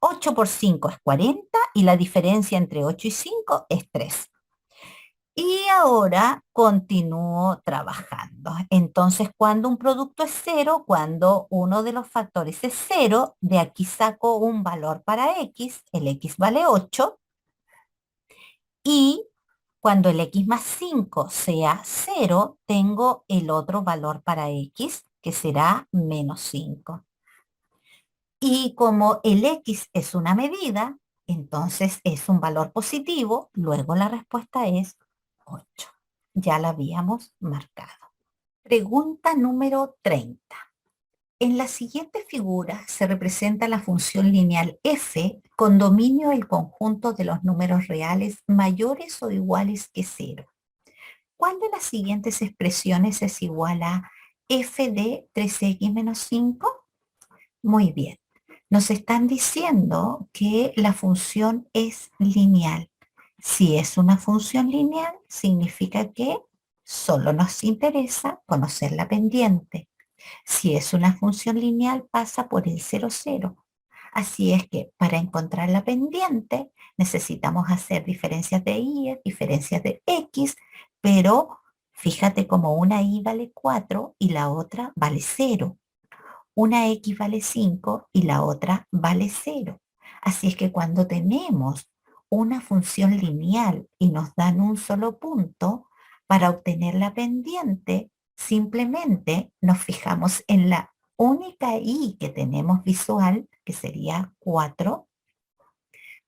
8 por 5 es 40 y la diferencia entre 8 y 5 es 3. Y ahora continúo trabajando. Entonces, cuando un producto es 0, cuando uno de los factores es 0, de aquí saco un valor para x, el x vale 8, y cuando el x más 5 sea 0, tengo el otro valor para x, que será menos 5. Y como el x es una medida, entonces es un valor positivo, luego la respuesta es 8. Ya la habíamos marcado. Pregunta número 30. En la siguiente figura se representa la función lineal f con dominio del conjunto de los números reales mayores o iguales que 0. ¿Cuál de las siguientes expresiones es igual a f de 3x menos 5? Muy bien. Nos están diciendo que la función es lineal. Si es una función lineal, significa que solo nos interesa conocer la pendiente. Si es una función lineal, pasa por el 0, 0. Así es que para encontrar la pendiente necesitamos hacer diferencias de y, diferencias de x, pero fíjate como una y vale 4 y la otra vale 0. Una x vale 5 y la otra vale 0. Así es que cuando tenemos una función lineal y nos dan un solo punto, para obtener la pendiente Simplemente nos fijamos en la única y que tenemos visual, que sería 4,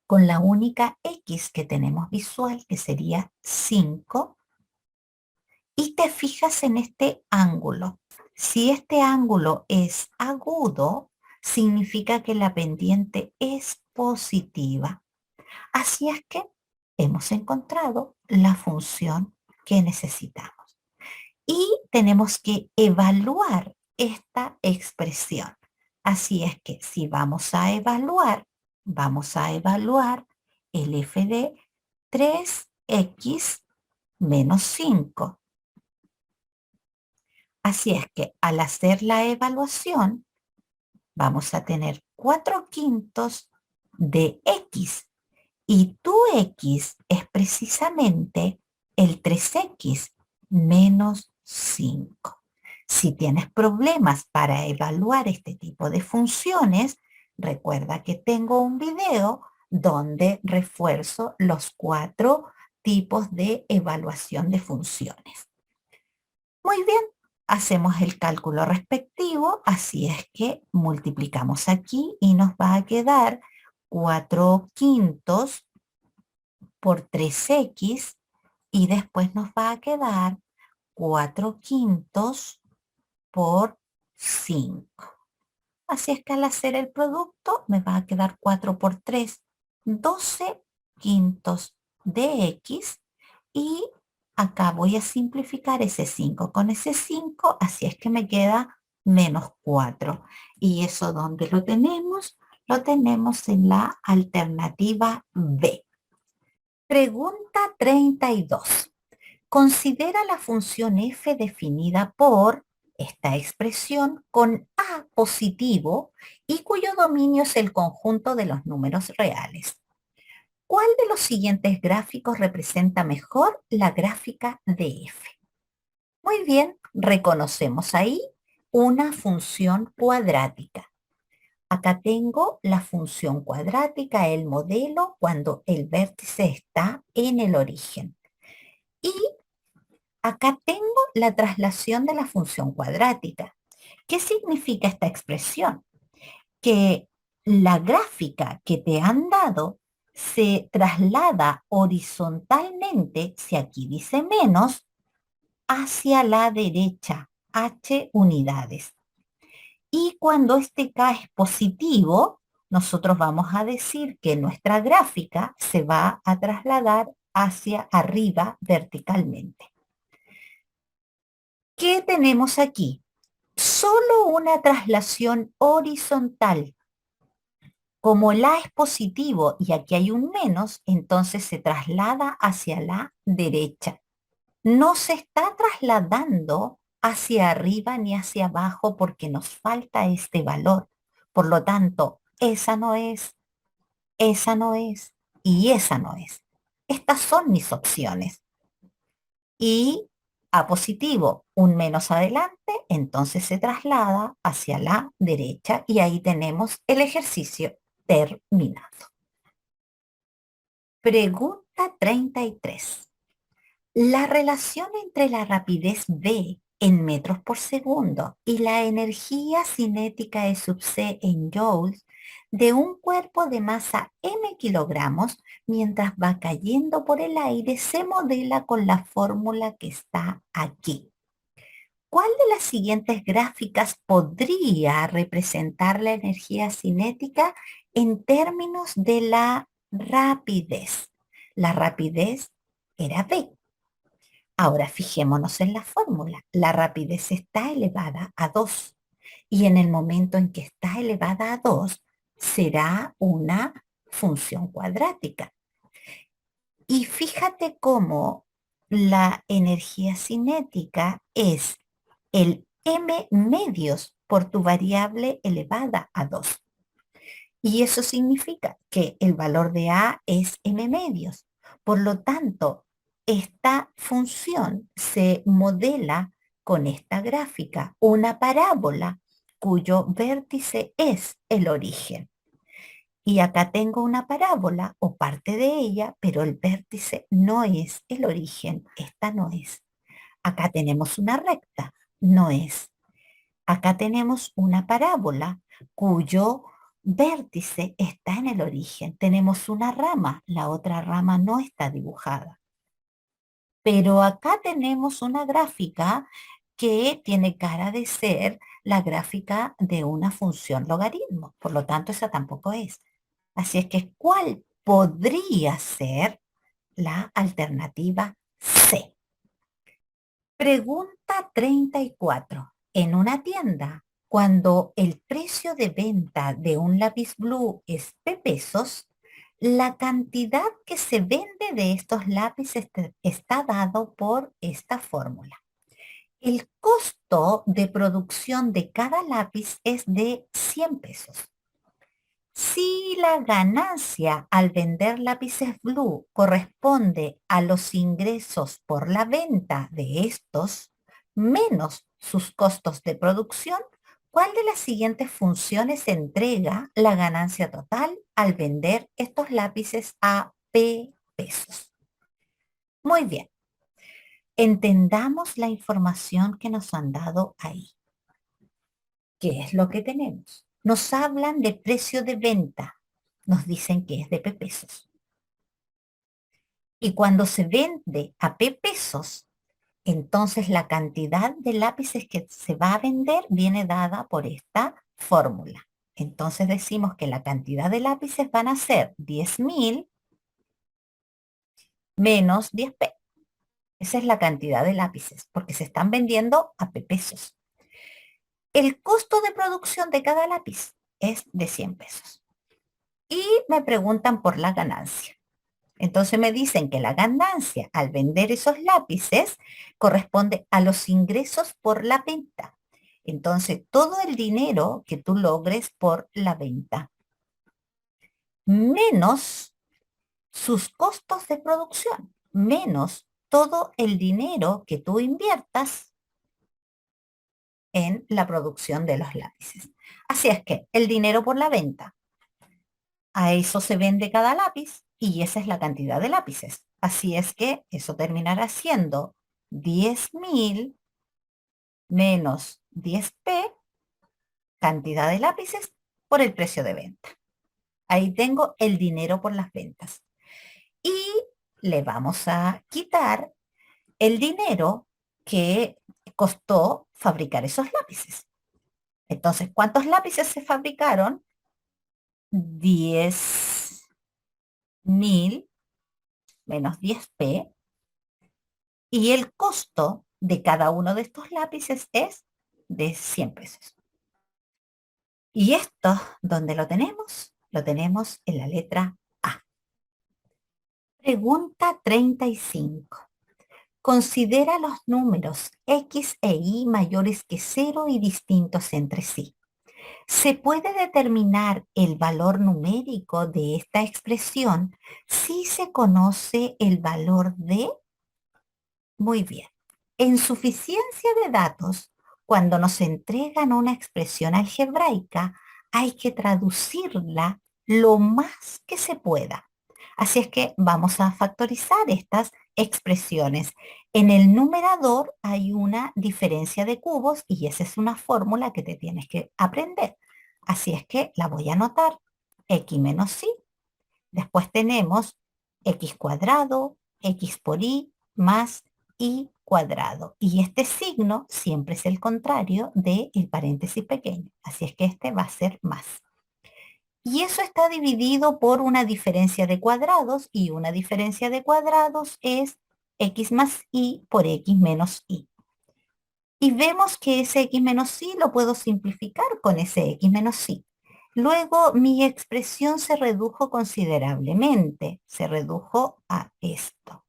con la única x que tenemos visual, que sería 5, y te fijas en este ángulo. Si este ángulo es agudo, significa que la pendiente es positiva. Así es que hemos encontrado la función que necesitamos. Y tenemos que evaluar esta expresión. Así es que si vamos a evaluar el f de 3x menos 5. Así es que al hacer la evaluación, vamos a tener 4/5 de x. Y tu x es precisamente el 3x menos 5. Si tienes problemas para evaluar este tipo de funciones, recuerda que tengo un video donde refuerzo los 4 tipos de evaluación de funciones. Muy bien, hacemos el cálculo respectivo, así es que multiplicamos aquí y nos va a quedar 4/5 por 3x y después nos va a quedar 4/5 por 5. Así es que al hacer el producto me va a quedar 4 por 3, 12/5 de x, y acá voy a simplificar ese 5 con ese 5, así es que me queda menos 4. ¿Y eso dónde lo tenemos? Lo tenemos en la alternativa B. Pregunta 32. Considera la función f definida por esta expresión con a positivo y cuyo dominio es el conjunto de los números reales. ¿Cuál de los siguientes gráficos representa mejor la gráfica de f? Muy bien, reconocemos ahí una función cuadrática. Acá tengo la función cuadrática, el modelo, cuando el vértice está en el origen. Y acá tengo la traslación de la función cuadrática. ¿Qué significa esta expresión? Que la gráfica que te han dado se traslada horizontalmente, si aquí dice menos, hacia la derecha, h unidades. Y cuando este K es positivo, nosotros vamos a decir que nuestra gráfica se va a trasladar hacia arriba verticalmente. ¿Qué tenemos aquí? Solo una traslación horizontal. Como el A es positivo y aquí hay un menos, entonces se traslada hacia la derecha. No se está trasladando hacia arriba ni hacia abajo porque nos falta este valor. Por lo tanto, esa no es, esa no es y esa no es. Estas son mis opciones. Y a positivo, un menos adelante, entonces se traslada hacia la derecha y ahí tenemos el ejercicio terminado. Pregunta 33. La relación entre la rapidez v en metros por segundo y la energía cinética E sub c en joules de un cuerpo de masa m kilogramos mientras va cayendo por el aire se modela con la fórmula que está aquí. ¿Cuál de las siguientes gráficas podría representar la energía cinética en términos de la rapidez? La rapidez era v. Ahora fijémonos en la fórmula. La rapidez está elevada a 2 y en el momento en que está elevada a 2 será una función cuadrática. Y fíjate cómo la energía cinética es el m medios por tu variable elevada a 2. Y eso significa que el valor de A es m medios. Por lo tanto, esta función se modela con esta gráfica, una parábola cuyo vértice es el origen. Y acá tengo una parábola o parte de ella, pero el vértice no es el origen, esta no es. Acá tenemos una recta. No es. Acá tenemos una parábola cuyo vértice está en el origen. Tenemos una rama, la otra rama no está dibujada. Pero acá tenemos una gráfica que tiene cara de ser la gráfica de una función logaritmo. Por lo tanto, esa tampoco es. Así es que, ¿cuál podría ser la alternativa C? Pregunta 34. En una tienda, cuando el precio de venta de un lápiz blue es P pesos, la cantidad que se vende de estos lápices está dado por esta fórmula. El costo de producción de cada lápiz es de 100 pesos. Si la ganancia al vender lápices blue corresponde a los ingresos por la venta de estos menos sus costos de producción, ¿cuál de las siguientes funciones entrega la ganancia total al vender estos lápices a P pesos? Muy bien, entendamos la información que nos han dado ahí. ¿Qué es lo que tenemos? Nos hablan de precio de venta. Nos dicen que es de P pesos. Y cuando se vende a P pesos, entonces la cantidad de lápices que se va a vender viene dada por esta fórmula. Entonces decimos que la cantidad de lápices van a ser 10.000 menos 10p. Esa es la cantidad de lápices, porque se están vendiendo a P pesos. El costo de producción de cada lápiz es de 100 pesos. Y me preguntan por la ganancia. Entonces me dicen que la ganancia al vender esos lápices corresponde a los ingresos por la venta. Entonces, todo el dinero que tú logres por la venta, menos sus costos de producción, menos todo el dinero que tú inviertas en la producción de los lápices. Así es que el dinero por la venta, a eso se vende cada lápiz y esa es la cantidad de lápices. Así es que eso terminará siendo 10.000 menos 10p, cantidad de lápices, por el precio de venta. Ahí tengo el dinero por las ventas. Y le vamos a quitar el dinero que costó fabricar esos lápices. Entonces, ¿cuántos lápices se fabricaron? 10.000 menos 10p. Y el costo de cada uno de estos lápices es de 100 pesos. Y esto, ¿dónde lo tenemos? Lo tenemos en la letra A. Pregunta 35. Considera los números x e y mayores que 0 y distintos entre sí. ¿Se puede determinar el valor numérico de esta expresión si se conoce el valor de? Muy bien. En suficiencia de datos, cuando nos entregan una expresión algebraica, hay que traducirla lo más que se pueda. Así es que vamos a factorizar estas expresiones. En el numerador hay una diferencia de cubos y esa es una fórmula que te tienes que aprender. Así es que la voy a anotar. X menos y. Después tenemos x cuadrado, x por y, más y cuadrado. Y este signo siempre es el contrario del paréntesis pequeño. Así es que este va a ser más. Y eso está dividido por una diferencia de cuadrados y una diferencia de cuadrados es x más y por x menos y. Y vemos que ese x menos y lo puedo simplificar con ese x menos y. Luego mi expresión se redujo considerablemente, se redujo a esto.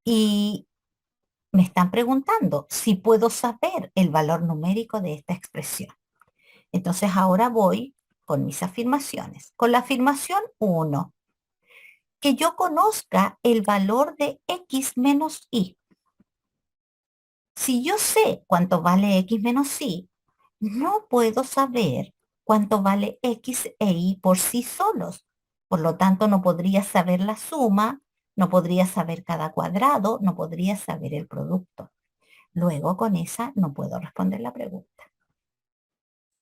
Y me están preguntando si puedo saber el valor numérico de esta expresión. Entonces ahora voy con mis afirmaciones. Con la afirmación 1, que yo conozca el valor de x menos y. Si yo sé cuánto vale x menos y, no puedo saber cuánto vale x e y por sí solos. Por lo tanto, no podría saber la suma No podría saber cada cuadrado, no podría saber el producto. Luego con esa no puedo responder la pregunta.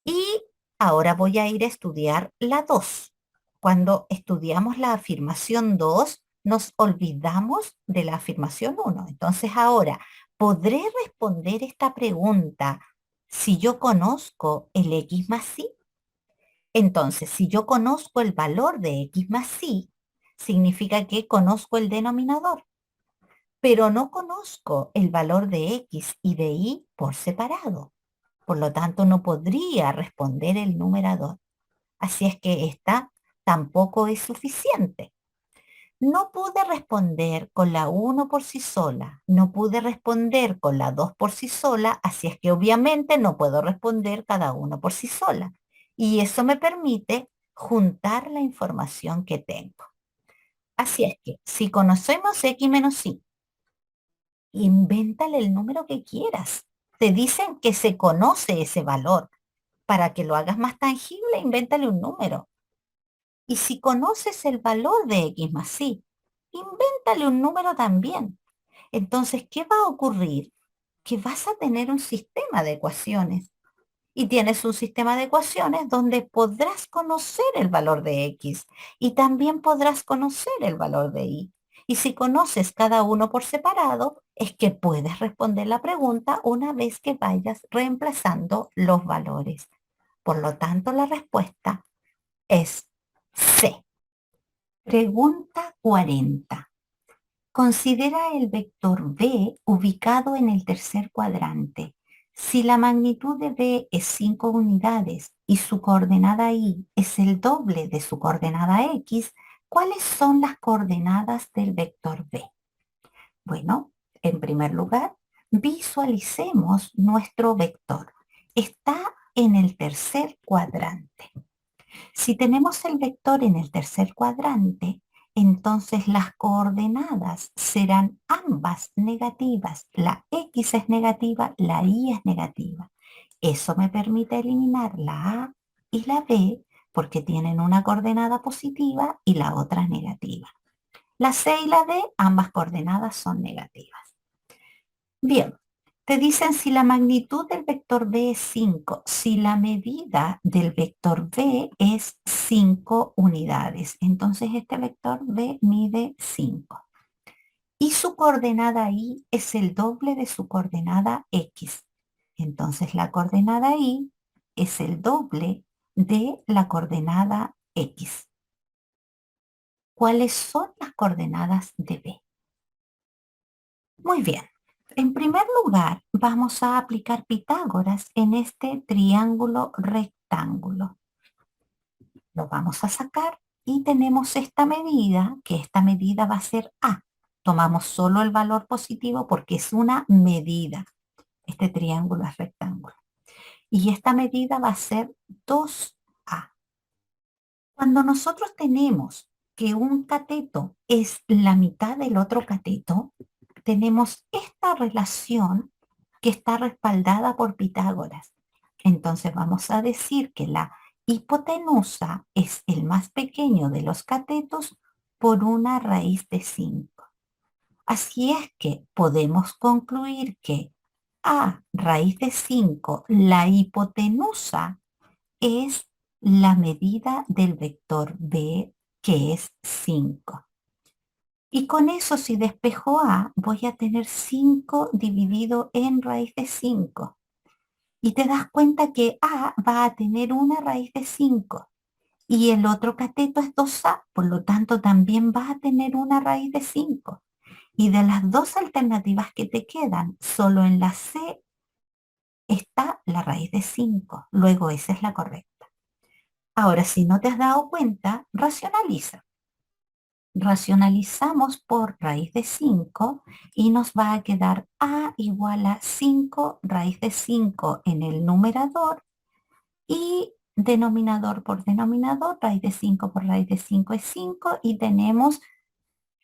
Y ahora voy a ir a estudiar la 2. Cuando estudiamos la afirmación 2, nos olvidamos de la afirmación 1. Entonces ahora, ¿podré responder esta pregunta si yo conozco el x más y? Entonces, si yo conozco el valor de x más y, significa que conozco el denominador, pero no conozco el valor de x y de y por separado. Por lo tanto, no podría responder el numerador. Así es que esta tampoco es suficiente. No pude responder con la 1 por sí sola, no pude responder con la 2 por sí sola, así es que obviamente no puedo responder cada uno por sí sola. Y eso me permite juntar la información que tengo. Así es que si conocemos x menos y, invéntale el número que quieras. Te dicen que se conoce ese valor. Para que lo hagas más tangible, invéntale un número. Y si conoces el valor de x más y, invéntale un número también. Entonces, ¿qué va a ocurrir? Que vas a tener un sistema de ecuaciones. Y tienes un sistema de ecuaciones donde podrás conocer el valor de x y también podrás conocer el valor de y. Y si conoces cada uno por separado, es que puedes responder la pregunta una vez que vayas reemplazando los valores. Por lo tanto, la respuesta es C. Pregunta 40. Considera el vector B ubicado en el tercer cuadrante. Si la magnitud de B es 5 unidades y su coordenada Y es el doble de su coordenada X, ¿cuáles son las coordenadas del vector B? Bueno, en primer lugar, visualicemos nuestro vector. Está en el tercer cuadrante. Si tenemos el vector en el tercer cuadrante, entonces las coordenadas serán ambas negativas. La X es negativa, la Y es negativa. Eso me permite eliminar la A y la B porque tienen una coordenada positiva y la otra negativa. La C y la D, ambas coordenadas son negativas. Bien, te dicen si la magnitud del vector B es 5, si la medida del vector B es 5 unidades. Entonces este vector B mide 5. Y su coordenada Y es el doble de su coordenada X. Entonces la coordenada Y es el doble de la coordenada X. ¿Cuáles son las coordenadas de B? Muy bien. En primer lugar, vamos a aplicar Pitágoras en este triángulo rectángulo. Lo vamos a sacar y tenemos esta medida, que esta medida va a ser A. Tomamos solo el valor positivo porque es una medida. Este triángulo es rectángulo. Y esta medida va a ser 2A. Cuando nosotros tenemos que un cateto es la mitad del otro cateto, tenemos esta relación que está respaldada por Pitágoras. Entonces vamos a decir que la hipotenusa es el más pequeño de los catetos por una raíz de 5. Así es que podemos concluir que a raíz de 5, la hipotenusa es la medida del vector B, que es 5. Y con eso, si despejo A, voy a tener 5 dividido en raíz de 5. Y te das cuenta que A va a tener una raíz de 5. Y el otro cateto es 2A, por lo tanto también va a tener una raíz de 5. Y de las dos alternativas que te quedan, solo en la C está la raíz de 5. Luego esa es la correcta. Ahora, si no te has dado cuenta, racionaliza. Racionalizamos por raíz de 5 y nos va a quedar A igual a 5 raíz de 5 en el numerador y denominador por denominador, raíz de 5 por raíz de 5 es 5 y tenemos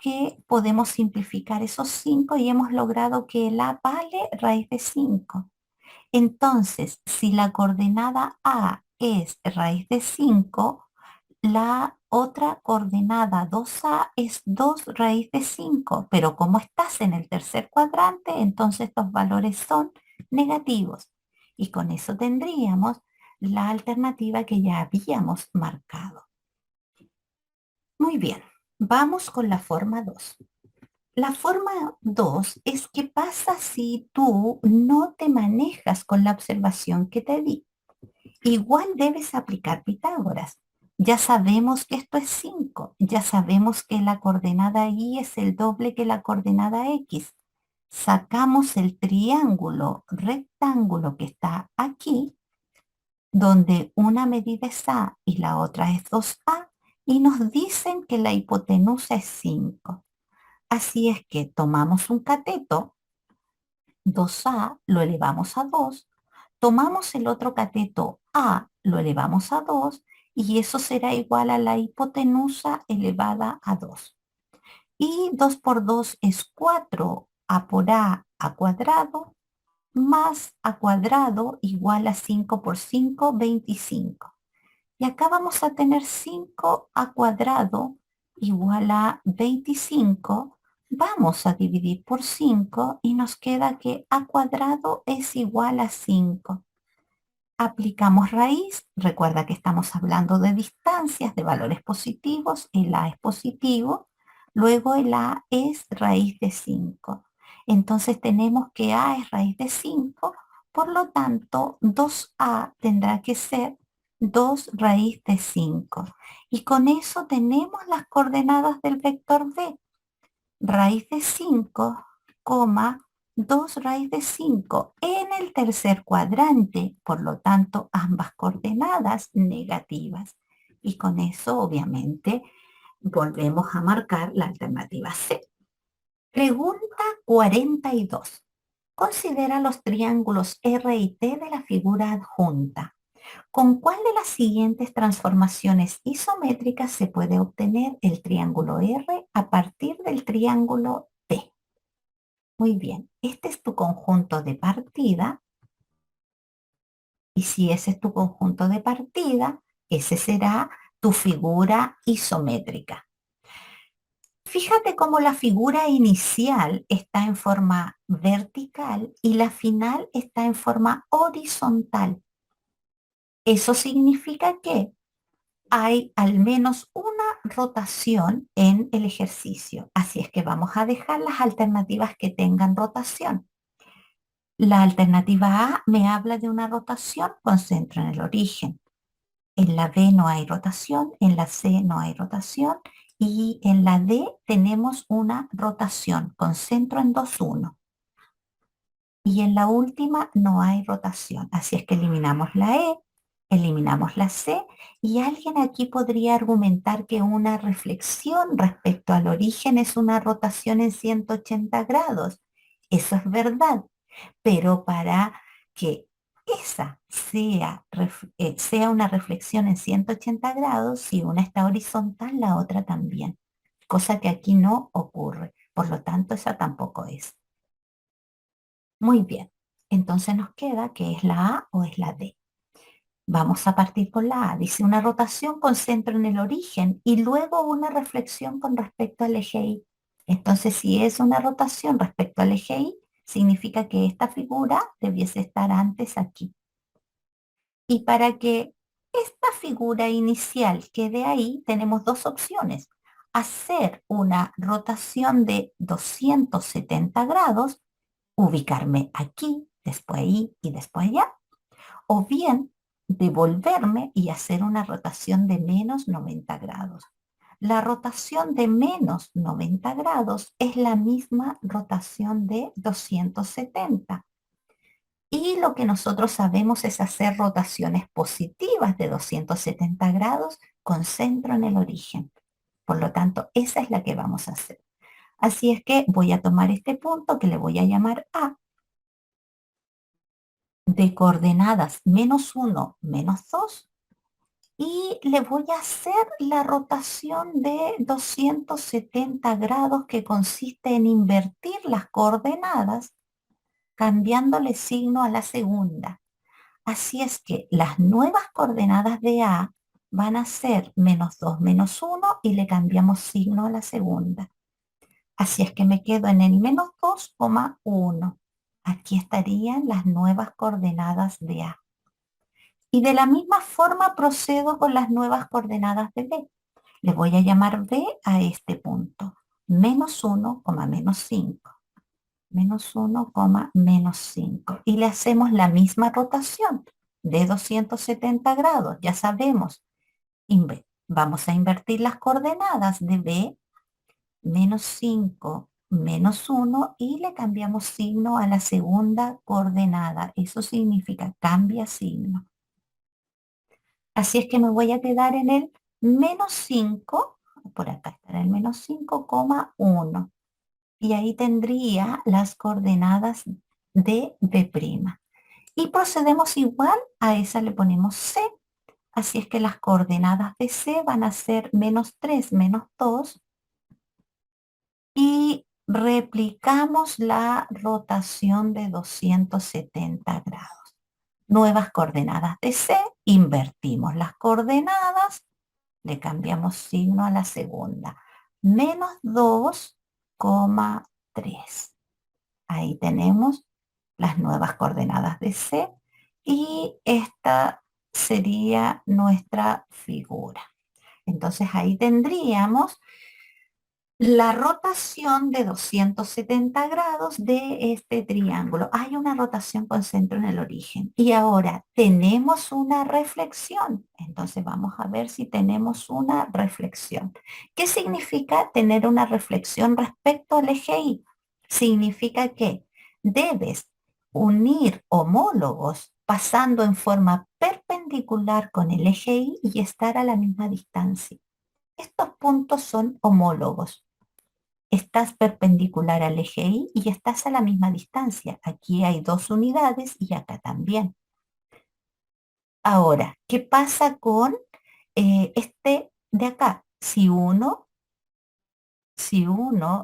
que podemos simplificar esos 5 y hemos logrado que el A vale raíz de 5. Entonces, si la coordenada A es raíz de 5, la otra coordenada 2A es 2 raíz de 5, pero como estás en el tercer cuadrante, entonces estos valores son negativos. Y con eso tendríamos la alternativa que ya habíamos marcado. Muy bien, vamos con la forma 2. La forma 2 es qué pasa si tú no te manejas con la observación que te di. Igual debes aplicar Pitágoras. Ya sabemos que esto es 5. Ya sabemos que la coordenada y es el doble que la coordenada x. Sacamos el triángulo rectángulo que está aquí, donde una medida es a y la otra es 2a, y nos dicen que la hipotenusa es 5. Así es que tomamos un cateto, 2a, lo elevamos a 2. Tomamos el otro cateto A, lo elevamos a 2 y eso será igual a la hipotenusa elevada a 2. Y 2 por 2 es 4, A por A cuadrado, más A cuadrado igual a 5 por 5, 25. Y acá vamos a tener 5A cuadrado igual a 25. Vamos a dividir por 5 y nos queda que A cuadrado es igual a 5. Aplicamos raíz, recuerda que estamos hablando de distancias, de valores positivos, el A es positivo, luego el A es raíz de 5. Entonces tenemos que A es raíz de 5, por lo tanto 2A tendrá que ser 2 raíz de 5. Y con eso tenemos las coordenadas del vector B, raíz de 5, 2 raíz de 5 en el tercer cuadrante, por lo tanto ambas coordenadas negativas. Y con eso obviamente volvemos a marcar la alternativa C. Pregunta 42. Considera los triángulos R y T de la figura adjunta. ¿Con cuál de las siguientes transformaciones isométricas se puede obtener el triángulo R a partir del triángulo T? Muy bien, este es tu conjunto de partida y si ese es tu conjunto de partida, ese será tu figura isométrica. Fíjate cómo la figura inicial está en forma vertical y la final está en forma horizontal. Eso significa que hay al menos una rotación en el ejercicio. Así es que vamos a dejar las alternativas que tengan rotación. La alternativa A me habla de una rotación con centro en el origen. En la B no hay rotación, en la C no hay rotación y en la D tenemos una rotación con centro en 2,1. Y en la última no hay rotación. Así es que eliminamos la E, eliminamos la C y alguien aquí podría argumentar que una reflexión respecto al origen es una rotación en 180 grados. Eso es verdad, pero para que esa sea una reflexión en 180 grados, si una está horizontal, la otra también, cosa que aquí no ocurre. Por lo tanto, esa tampoco es. Muy bien, entonces nos queda que es la A o es la D. Vamos a partir con la A. Dice una rotación con centro en el origen y luego una reflexión con respecto al eje Y. Entonces, si es una rotación respecto al eje Y, significa que esta figura debiese estar antes aquí. Y para que esta figura inicial quede ahí, tenemos dos opciones. Hacer una rotación de 270 grados, ubicarme aquí, después ahí y después allá, o bien devolverme y hacer una rotación de menos 90 grados. La rotación de menos 90 grados es la misma rotación de 270. Y lo que nosotros sabemos es hacer rotaciones positivas de 270 grados con centro en el origen. Por lo tanto, esa es la que vamos a hacer. Así es que voy a tomar este punto que le voy a llamar A, de coordenadas -1, -2, y le voy a hacer la rotación de 270 grados que consiste en invertir las coordenadas cambiándole signo a la segunda. Así es que las nuevas coordenadas de A van a ser menos 2 menos 1 y le cambiamos signo a la segunda. Así es que me quedo en el menos 2,1. Aquí estarían las nuevas coordenadas de A. Y de la misma forma procedo con las nuevas coordenadas de B. Le voy a llamar B a este punto. Menos 1, menos 5. Menos 1, menos 5. Y le hacemos la misma rotación de 270 grados. Ya sabemos, vamos a invertir las coordenadas de B, menos 5, menos 1, y le cambiamos signo a la segunda coordenada. Eso significa cambia signo. Así es que me voy a quedar en el menos 5, por acá estará el menos 5,1. Y ahí tendría las coordenadas de B'. Y procedemos igual, a esa le ponemos C. Así es que las coordenadas de C van a ser menos 3, menos 2. Y replicamos la rotación de 270 grados. Nuevas coordenadas de C, invertimos las coordenadas, le cambiamos signo a la segunda. Menos 2,3. Ahí tenemos las nuevas coordenadas de C y esta sería nuestra figura. Entonces ahí tendríamos la rotación de 270 grados de este triángulo. Hay una rotación con centro en el origen. Y ahora tenemos una reflexión. Entonces vamos a ver si tenemos una reflexión. ¿Qué significa tener una reflexión respecto al eje Y? Significa que debes unir homólogos pasando en forma perpendicular con el eje Y estar a la misma distancia. Estos puntos son homólogos. Estás perpendicular al eje Y estás a la misma distancia. Aquí hay 2 unidades y acá también. Ahora, ¿qué pasa con este de acá? Si uno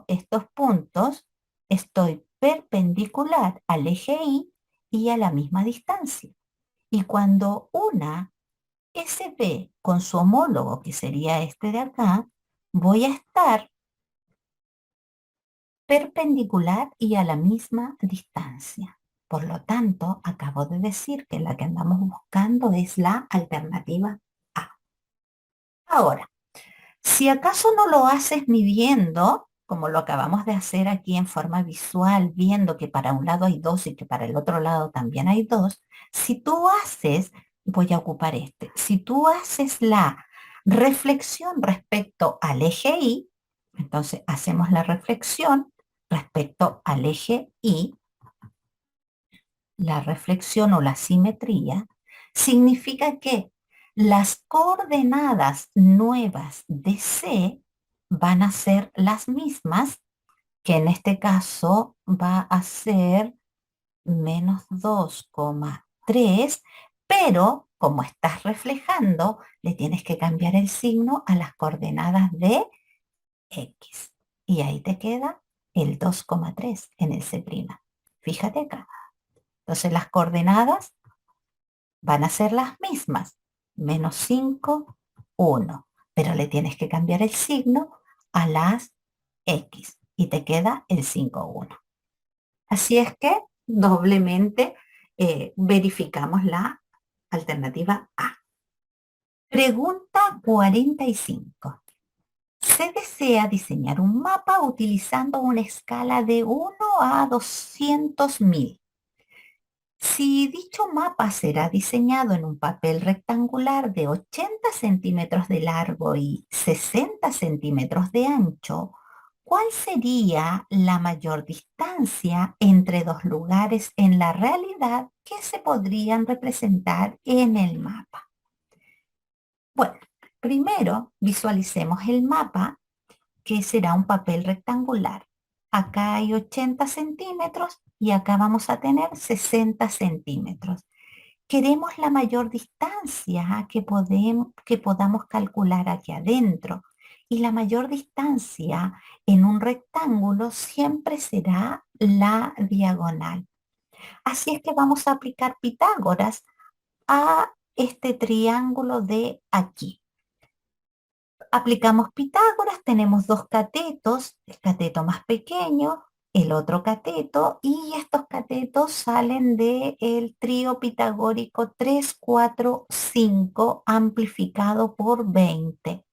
estos puntos, estoy perpendicular al eje y a la misma distancia. Y cuando una SB con su homólogo, que sería este de acá, voy a estar perpendicular y a la misma distancia. Por lo tanto, acabo de decir que la que andamos buscando es la alternativa A. Ahora, si acaso no lo haces midiendo, como lo acabamos de hacer aquí en forma visual, viendo que para un lado hay 2 y que para el otro lado también hay 2, si tú haces, voy a ocupar este, si tú haces la reflexión respecto al eje Y, entonces hacemos la reflexión respecto al eje Y, la reflexión o la simetría, significa que las coordenadas nuevas de C van a ser las mismas, que en este caso va a ser menos 2,3, pero como estás reflejando, le tienes que cambiar el signo a las coordenadas de X. Y ahí te queda el 2,3 en el C'. Fíjate acá. Entonces las coordenadas van a ser las mismas. Menos 5, 1. Pero le tienes que cambiar el signo a las X. Y te queda el 5, 1. Así es que doblemente verificamos la alternativa A. Pregunta 45. Se desea diseñar un mapa utilizando una escala de 1 a 200.000. Si dicho mapa será diseñado en un papel rectangular de 80 centímetros de largo y 60 centímetros de ancho, ¿cuál sería la mayor distancia entre dos lugares en la realidad que se podrían representar en el mapa? Bueno, primero visualicemos el mapa, que será un papel rectangular. Acá hay 80 centímetros y acá vamos a tener 60 centímetros. Queremos la mayor distancia que podamos calcular aquí adentro. Y la mayor distancia en un rectángulo siempre será la diagonal. Así es que vamos a aplicar Pitágoras a este triángulo de aquí. Aplicamos Pitágoras, tenemos dos catetos, el cateto más pequeño, el otro cateto, y estos catetos salen del trío pitagórico 3, 4, 5 amplificado por 20.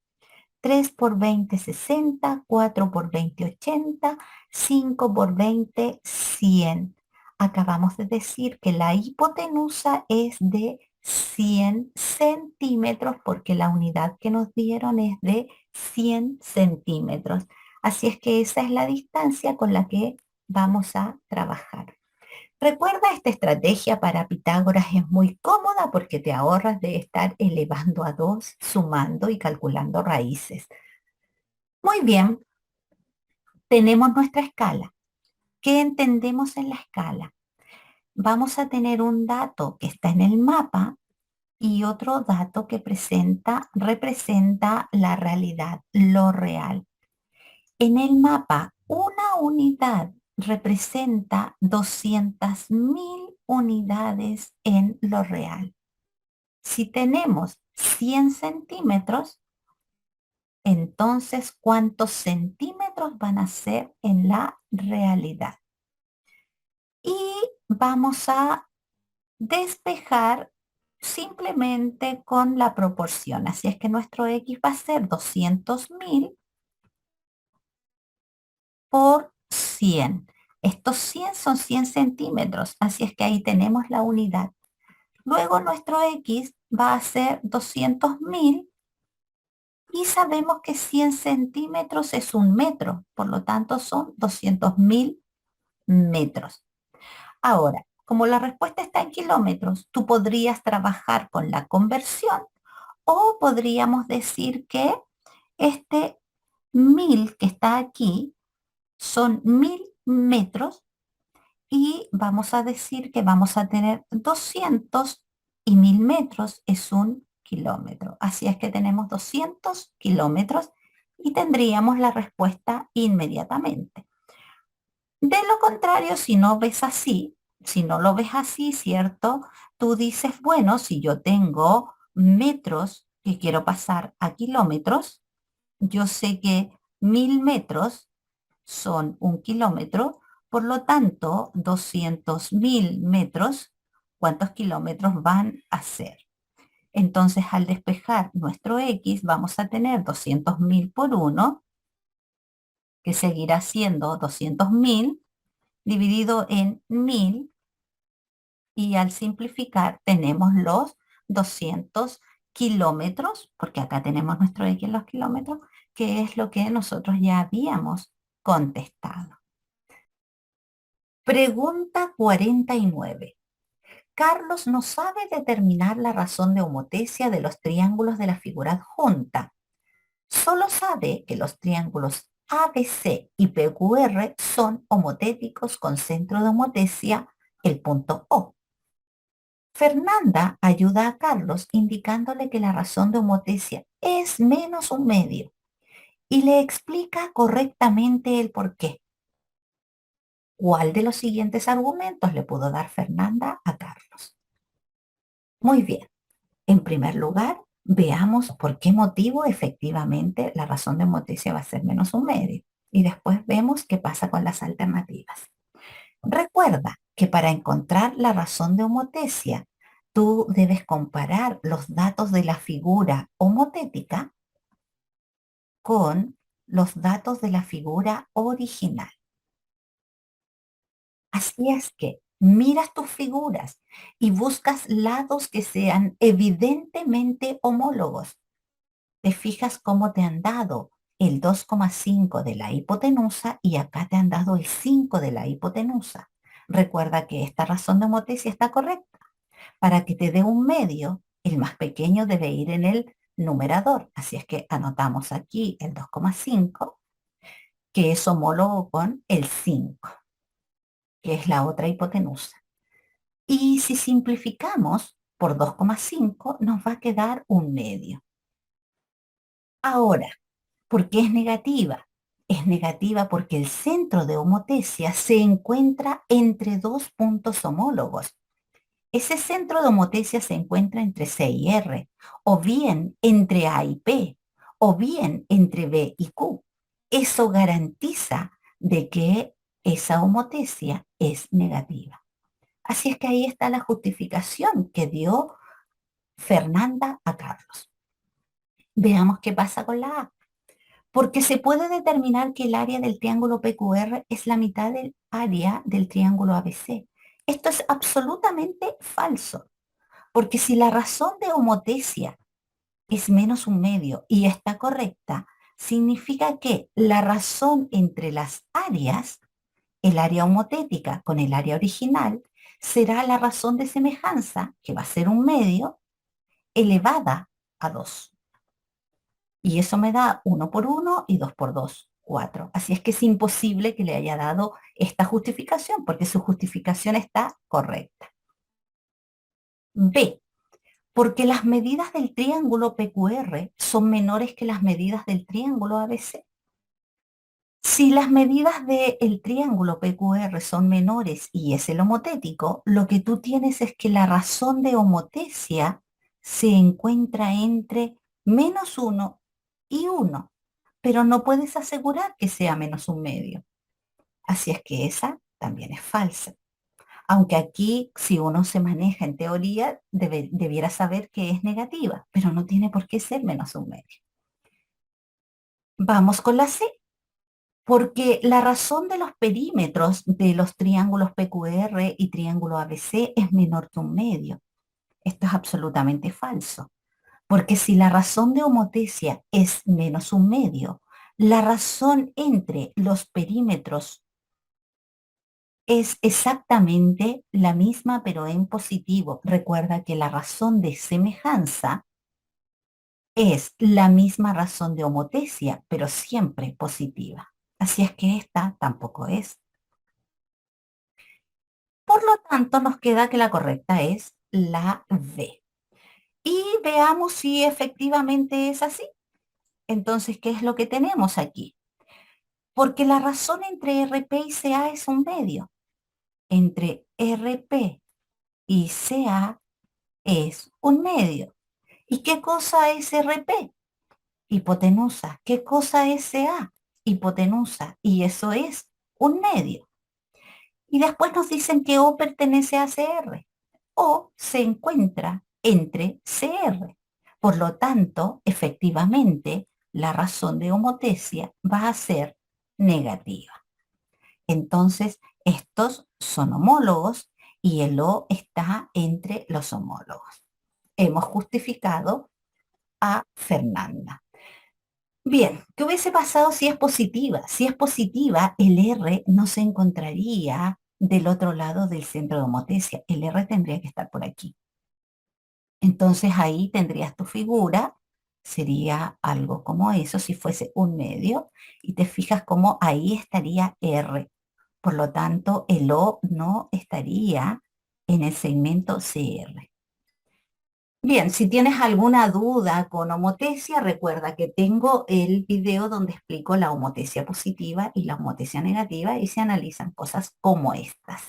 3 por 20, 60, 4 por 20, 80, 5 por 20, 100. Acabamos de decir que la hipotenusa es de 100 centímetros porque la unidad que nos dieron es de 100 centímetros. Así es que esa es la distancia con la que vamos a trabajar. Recuerda, esta estrategia para Pitágoras es muy cómoda porque te ahorras de estar elevando a 2, sumando y calculando raíces. Muy bien, tenemos nuestra escala. ¿Qué entendemos en la escala? Vamos a tener un dato que está en el mapa y otro dato que representa la realidad, lo real. En el mapa, una unidad representa 200.000 unidades en lo real. Si tenemos 100 centímetros, entonces, ¿cuántos centímetros van a ser en la realidad? Y vamos a despejar simplemente con la proporción. Así es que nuestro X va a ser 200.000 por 100. Estos 100 son 100 centímetros, así es que ahí tenemos la unidad. Luego nuestro X va a ser 200.000 y sabemos que 100 centímetros es un metro, por lo tanto son 200.000 metros. Ahora, como la respuesta está en kilómetros, tú podrías trabajar con la conversión o podríamos decir que este 1000 que está aquí son 1000 metros y vamos a decir que vamos a tener 200 y 1000 metros es un kilómetro. Así es que tenemos 200 kilómetros y tendríamos la respuesta inmediatamente. De lo contrario, si no ves así, si no lo ves así, ¿cierto? Tú dices, bueno, si yo tengo metros que quiero pasar a kilómetros, yo sé que 1000 metros son un kilómetro, por lo tanto, 200.000 metros, ¿cuántos kilómetros van a ser? Entonces, al despejar nuestro X, vamos a tener 200.000 por 1, que seguirá siendo 200.000, dividido en 1000, y al simplificar tenemos los 200 kilómetros, porque acá tenemos nuestro X en los kilómetros, que es lo que nosotros ya habíamos contestado. Pregunta 49. Carlos no sabe determinar la razón de homotecia de los triángulos de la figura adjunta. Solo sabe que los triángulos ABC y PQR son homotéticos con centro de homotecia el punto O. Fernanda ayuda a Carlos indicándole que la razón de homotecia es menos un medio y le explica correctamente el por qué. ¿Cuál de los siguientes argumentos le pudo dar Fernanda a Carlos? Muy bien. En primer lugar, veamos por qué motivo efectivamente la razón de homotecia va a ser menos un medio. Y después vemos qué pasa con las alternativas. Recuerda que para encontrar la razón de homotecia, tú debes comparar los datos de la figura homotética con los datos de la figura original. Así es que miras tus figuras y buscas lados que sean evidentemente homólogos. Te fijas cómo te han dado el 2,5 de la hipotenusa y acá te han dado el 5 de la hipotenusa. Recuerda que esta razón de homotecia está correcta. Para que te dé un medio, el más pequeño debe ir en el numerador. Así es que anotamos aquí el 2,5, que es homólogo con el 5, que es la otra hipotenusa. Y si simplificamos por 2,5, nos va a quedar un medio. Ahora, ¿por qué es negativa? Es negativa porque el centro de homotecia se encuentra entre dos puntos homólogos. Ese centro de homotecia se encuentra entre C y R, o bien entre A y P, o bien entre B y Q. Eso garantiza de que esa homotecia es negativa. Así es que ahí está la justificación que dio Fernanda a Carlos. Veamos qué pasa con la A. Porque se puede determinar que el área del triángulo PQR es la mitad del área del triángulo ABC. Esto es absolutamente falso, porque si la razón de homotecia es menos un medio y está correcta, significa que la razón entre las áreas, el área homotética con el área original, será la razón de semejanza, que va a ser un medio, elevada a 2. Y eso me da 1 por 1 y 2 por 2, 4. Así es que es imposible que le haya dado esta justificación, porque su justificación está correcta. B, porque las medidas del triángulo PQR son menores que las medidas del triángulo ABC. Si las medidas del triángulo PQR son menores y es el homotético, lo que tú tienes es que la razón de homotecia se encuentra entre menos 1 y 1, pero no puedes asegurar que sea menos un medio. Así es que esa también es falsa. Aunque aquí, si uno se maneja en teoría, debiera saber que es negativa, pero no tiene por qué ser menos un medio. Vamos con la C, porque la razón de los perímetros de los triángulos PQR y triángulo ABC es menor que un medio. Esto es absolutamente falso, porque si la razón de homotecia es menos un medio, la razón entre los perímetros es exactamente la misma, pero en positivo. Recuerda que la razón de semejanza es la misma razón de homotecia, pero siempre positiva. Así es que esta tampoco es. Por lo tanto, nos queda que la correcta es la D. Y veamos si efectivamente es así. Entonces, ¿qué es lo que tenemos aquí? Porque la razón entre RP y CA es un medio. Entre RP y CA es un medio. ¿Y qué cosa es RP? Hipotenusa. ¿Qué cosa es CA? Hipotenusa. Y eso es un medio. Y después nos dicen que O pertenece a CR. O se encuentra entre CR. Por lo tanto, efectivamente, la razón de homotecia va a ser negativa. Entonces, estos son homólogos y el O está entre los homólogos. Hemos justificado a Fernanda. Bien, ¿qué hubiese pasado si es positiva? Si es positiva, el R no se encontraría del otro lado del centro de homotecia. El R tendría que estar por aquí. Entonces ahí tendrías tu figura, sería algo como eso, si fuese un medio, y te fijas cómo ahí estaría R. Por lo tanto, el O no estaría en el segmento CR. Bien, si tienes alguna duda con homotecia, recuerda que tengo el video donde explico la homotecia positiva y la homotecia negativa y se analizan cosas como estas.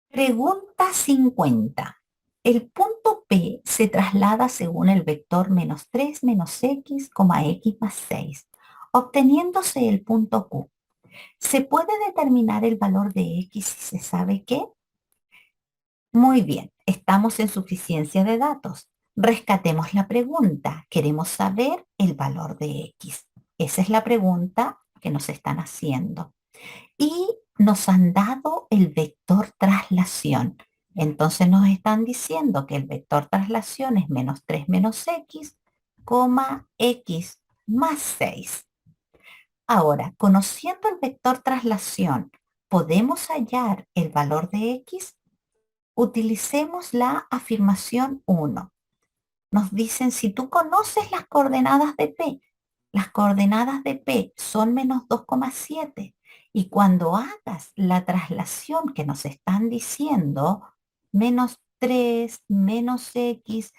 Pregunta 50. El punto P se traslada según el vector menos 3 menos x, x más 6, obteniéndose el punto Q. ¿Se puede determinar el valor de x si se sabe qué? Muy bien, estamos en suficiencia de datos. Rescatemos la pregunta. Queremos saber el valor de x. Esa es la pregunta que nos están haciendo. Y nos han dado el vector traslación. Entonces nos están diciendo que el vector traslación es menos 3 menos x, x más 6. Ahora, conociendo el vector traslación, ¿podemos hallar el valor de x? Utilicemos la afirmación 1. Nos dicen, si tú conoces las coordenadas de P, las coordenadas de P son menos 2,7. Y cuando hagas la traslación que nos están diciendo, menos 3 menos x,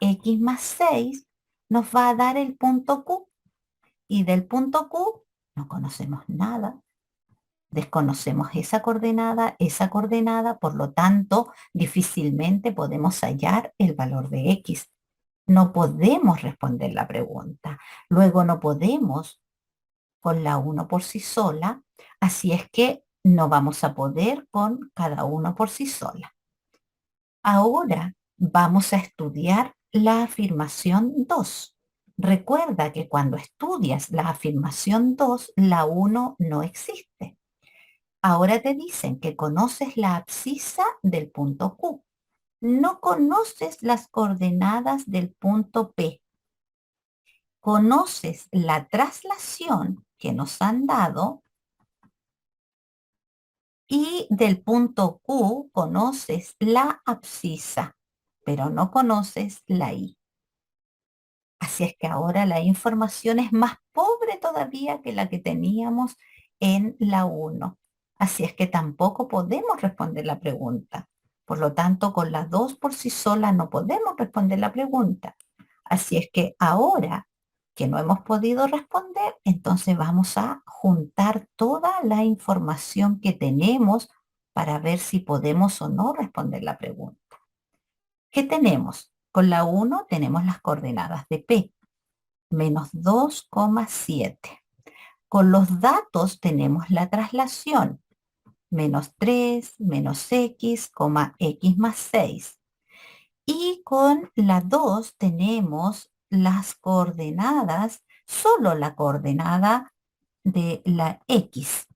x más 6, nos va a dar el punto Q. Y del punto Q no conocemos nada. Desconocemos esa coordenada, por lo tanto, difícilmente podemos hallar el valor de x. No podemos responder la pregunta. Luego no podemos con la uno por sí sola, así es que no vamos a poder con cada uno por sí sola. Ahora vamos a estudiar la afirmación 2. Recuerda que cuando estudias la afirmación 2, la uno no existe. Ahora te dicen que conoces la abscisa del punto Q. No conoces las coordenadas del punto P. Conoces la traslación que nos han dado y del punto Q conoces la abscisa, pero no conoces la I. Así es que ahora la información es más pobre todavía que la que teníamos en la 1. Así es que tampoco podemos responder la pregunta. Por lo tanto, con las 2 por sí sola no podemos responder la pregunta. Así es que ahora que no hemos podido responder, entonces vamos a juntar toda la información que tenemos para ver si podemos o no responder la pregunta. ¿Qué tenemos? Con la 1 tenemos las coordenadas de P, menos 2,7. Con los datos tenemos la traslación, menos 3, menos x, x más 6. Y con la 2 tenemos las coordenadas, solo la coordenada de la x.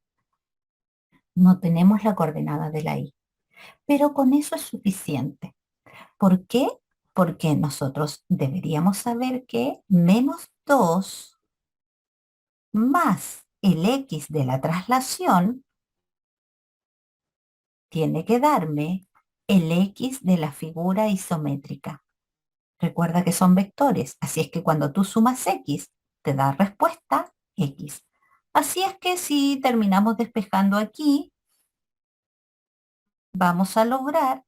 No tenemos la coordenada de la y. Pero con eso es suficiente. ¿Por qué? Porque nosotros deberíamos saber que menos 2 más el x de la traslación tiene que darme el x de la figura isométrica. Recuerda que son vectores, así es que cuando tú sumas x, te da respuesta x. Así es que si terminamos despejando aquí, vamos a lograr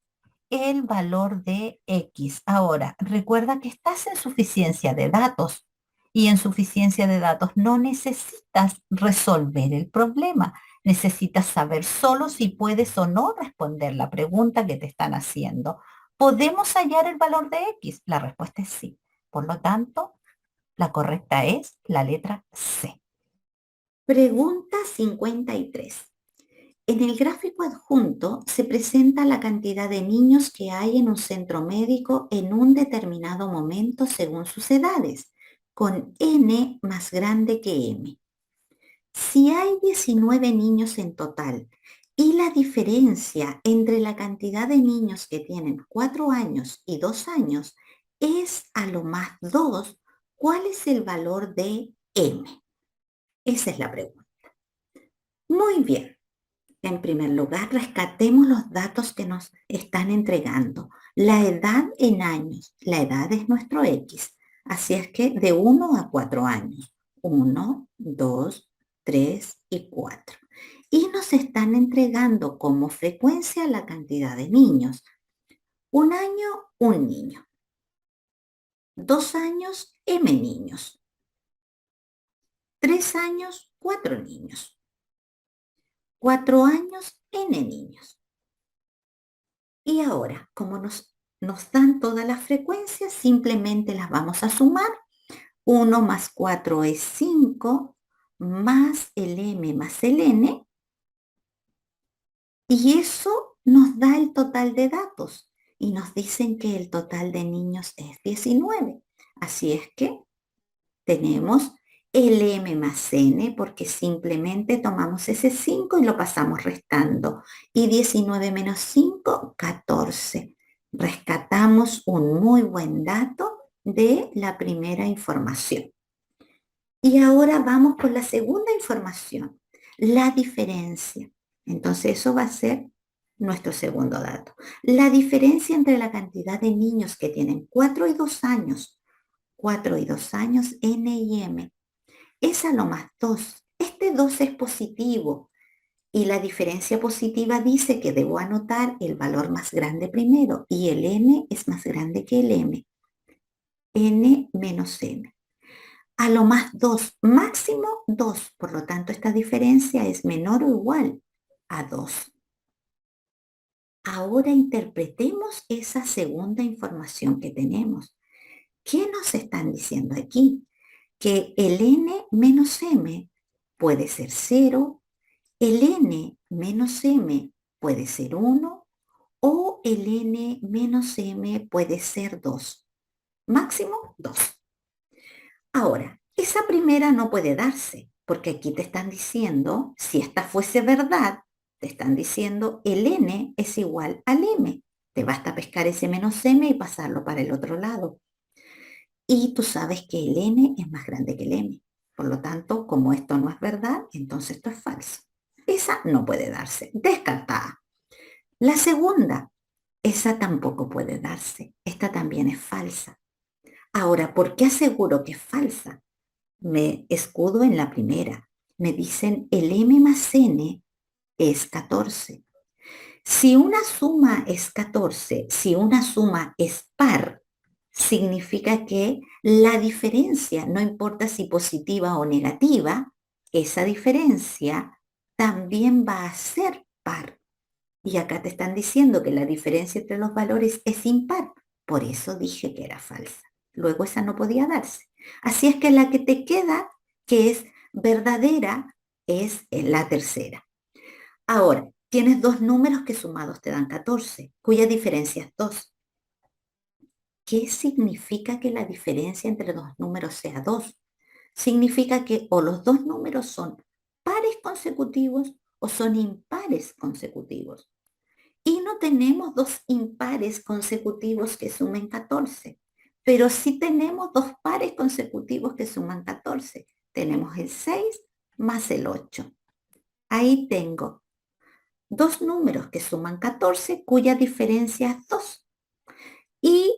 el valor de x. Ahora, recuerda que estás en suficiencia de datos y en suficiencia de datos no necesitas resolver el problema. Necesitas saber solo si puedes o no responder la pregunta que te están haciendo. ¿Podemos hallar el valor de x? La respuesta es sí. Por lo tanto, la correcta es la letra C. Pregunta 53. En el gráfico adjunto se presenta la cantidad de niños que hay en un centro médico en un determinado momento según sus edades, con n más grande que m. Si hay 19 niños en total y la diferencia entre la cantidad de niños que tienen 4 años y 2 años es a lo más 2, ¿cuál es el valor de m? Esa es la pregunta. Muy bien. En primer lugar, rescatemos los datos que nos están entregando. La edad en años. La edad es nuestro X. Así es que de 1 a 4 años. 1, 2, 3 y 4. Y nos están entregando como frecuencia la cantidad de niños. 1 año, un niño. 2 años, M niños. 3 años, 4 niños. 4 años, N niños. Y ahora, como nos dan todas las frecuencias, simplemente las vamos a sumar. 1 más 4 es 5, más el m más el n. Y eso nos da el total de datos. Y nos dicen que el total de niños es 19. Así es que tenemos el m más n porque simplemente tomamos ese 5 y lo pasamos restando. Y 19 menos 5, 14. Rescatamos un muy buen dato de la primera información. Y ahora vamos con la segunda información, la diferencia. Entonces eso va a ser nuestro segundo dato. La diferencia entre la cantidad de niños que tienen 4 y 2 años, 4 y 2 años, N y M, es a lo más 2. Este 2 es positivo y la diferencia positiva dice que debo anotar el valor más grande primero y el N es más grande que el M. N menos M. A lo más 2, máximo 2. Por lo tanto, esta diferencia es menor o igual a 2. Ahora interpretemos esa segunda información que tenemos. ¿Qué nos están diciendo aquí? Que el n menos m puede ser 0, el n menos m puede ser 1 o el n menos m puede ser 2. Máximo 2. Ahora, esa primera no puede darse, porque aquí te están diciendo, si esta fuese verdad, te están diciendo el n es igual al m. Te basta pescar ese menos m y pasarlo para el otro lado. Y tú sabes que el n es más grande que el m. Por lo tanto, como esto no es verdad, entonces esto es falso. Esa no puede darse. Descartada. La segunda, esa tampoco puede darse. Esta también es falsa. Ahora, ¿por qué aseguro que es falsa? Me escudo en la primera. Me dicen el m más n es 14. Si una suma es 14, si una suma es par, significa que la diferencia, no importa si positiva o negativa, esa diferencia también va a ser par. Y acá te están diciendo que la diferencia entre los valores es impar. Por eso dije que era falsa. Luego esa no podía darse. Así es que la que te queda, que es verdadera, es la tercera. Ahora, tienes dos números que sumados te dan 14, cuya diferencia es 2. ¿Qué significa que la diferencia entre dos números sea 2? Significa que o los dos números son pares consecutivos o son impares consecutivos. Y no tenemos dos impares consecutivos que sumen 14, pero sí tenemos dos pares consecutivos que suman 14. Tenemos el 6 más el 8. Ahí tengo dos números que suman 14 cuya diferencia es 2. Y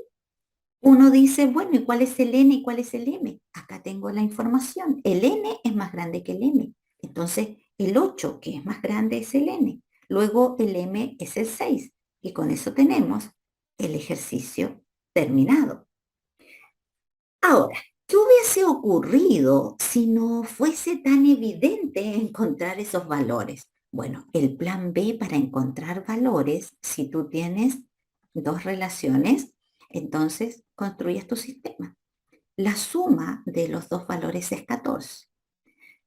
uno dice, bueno, ¿y cuál es el n y cuál es el m? Acá tengo la información. El n es más grande que el m. Entonces, el 8, que es más grande, es el n. Luego, el m es el 6. Y con eso tenemos el ejercicio terminado. Ahora, ¿qué hubiese ocurrido si no fuese tan evidente encontrar esos valores? Bueno, el plan B para encontrar valores, si tú tienes dos relaciones, entonces construyes tu sistema. La suma de los dos valores es 14.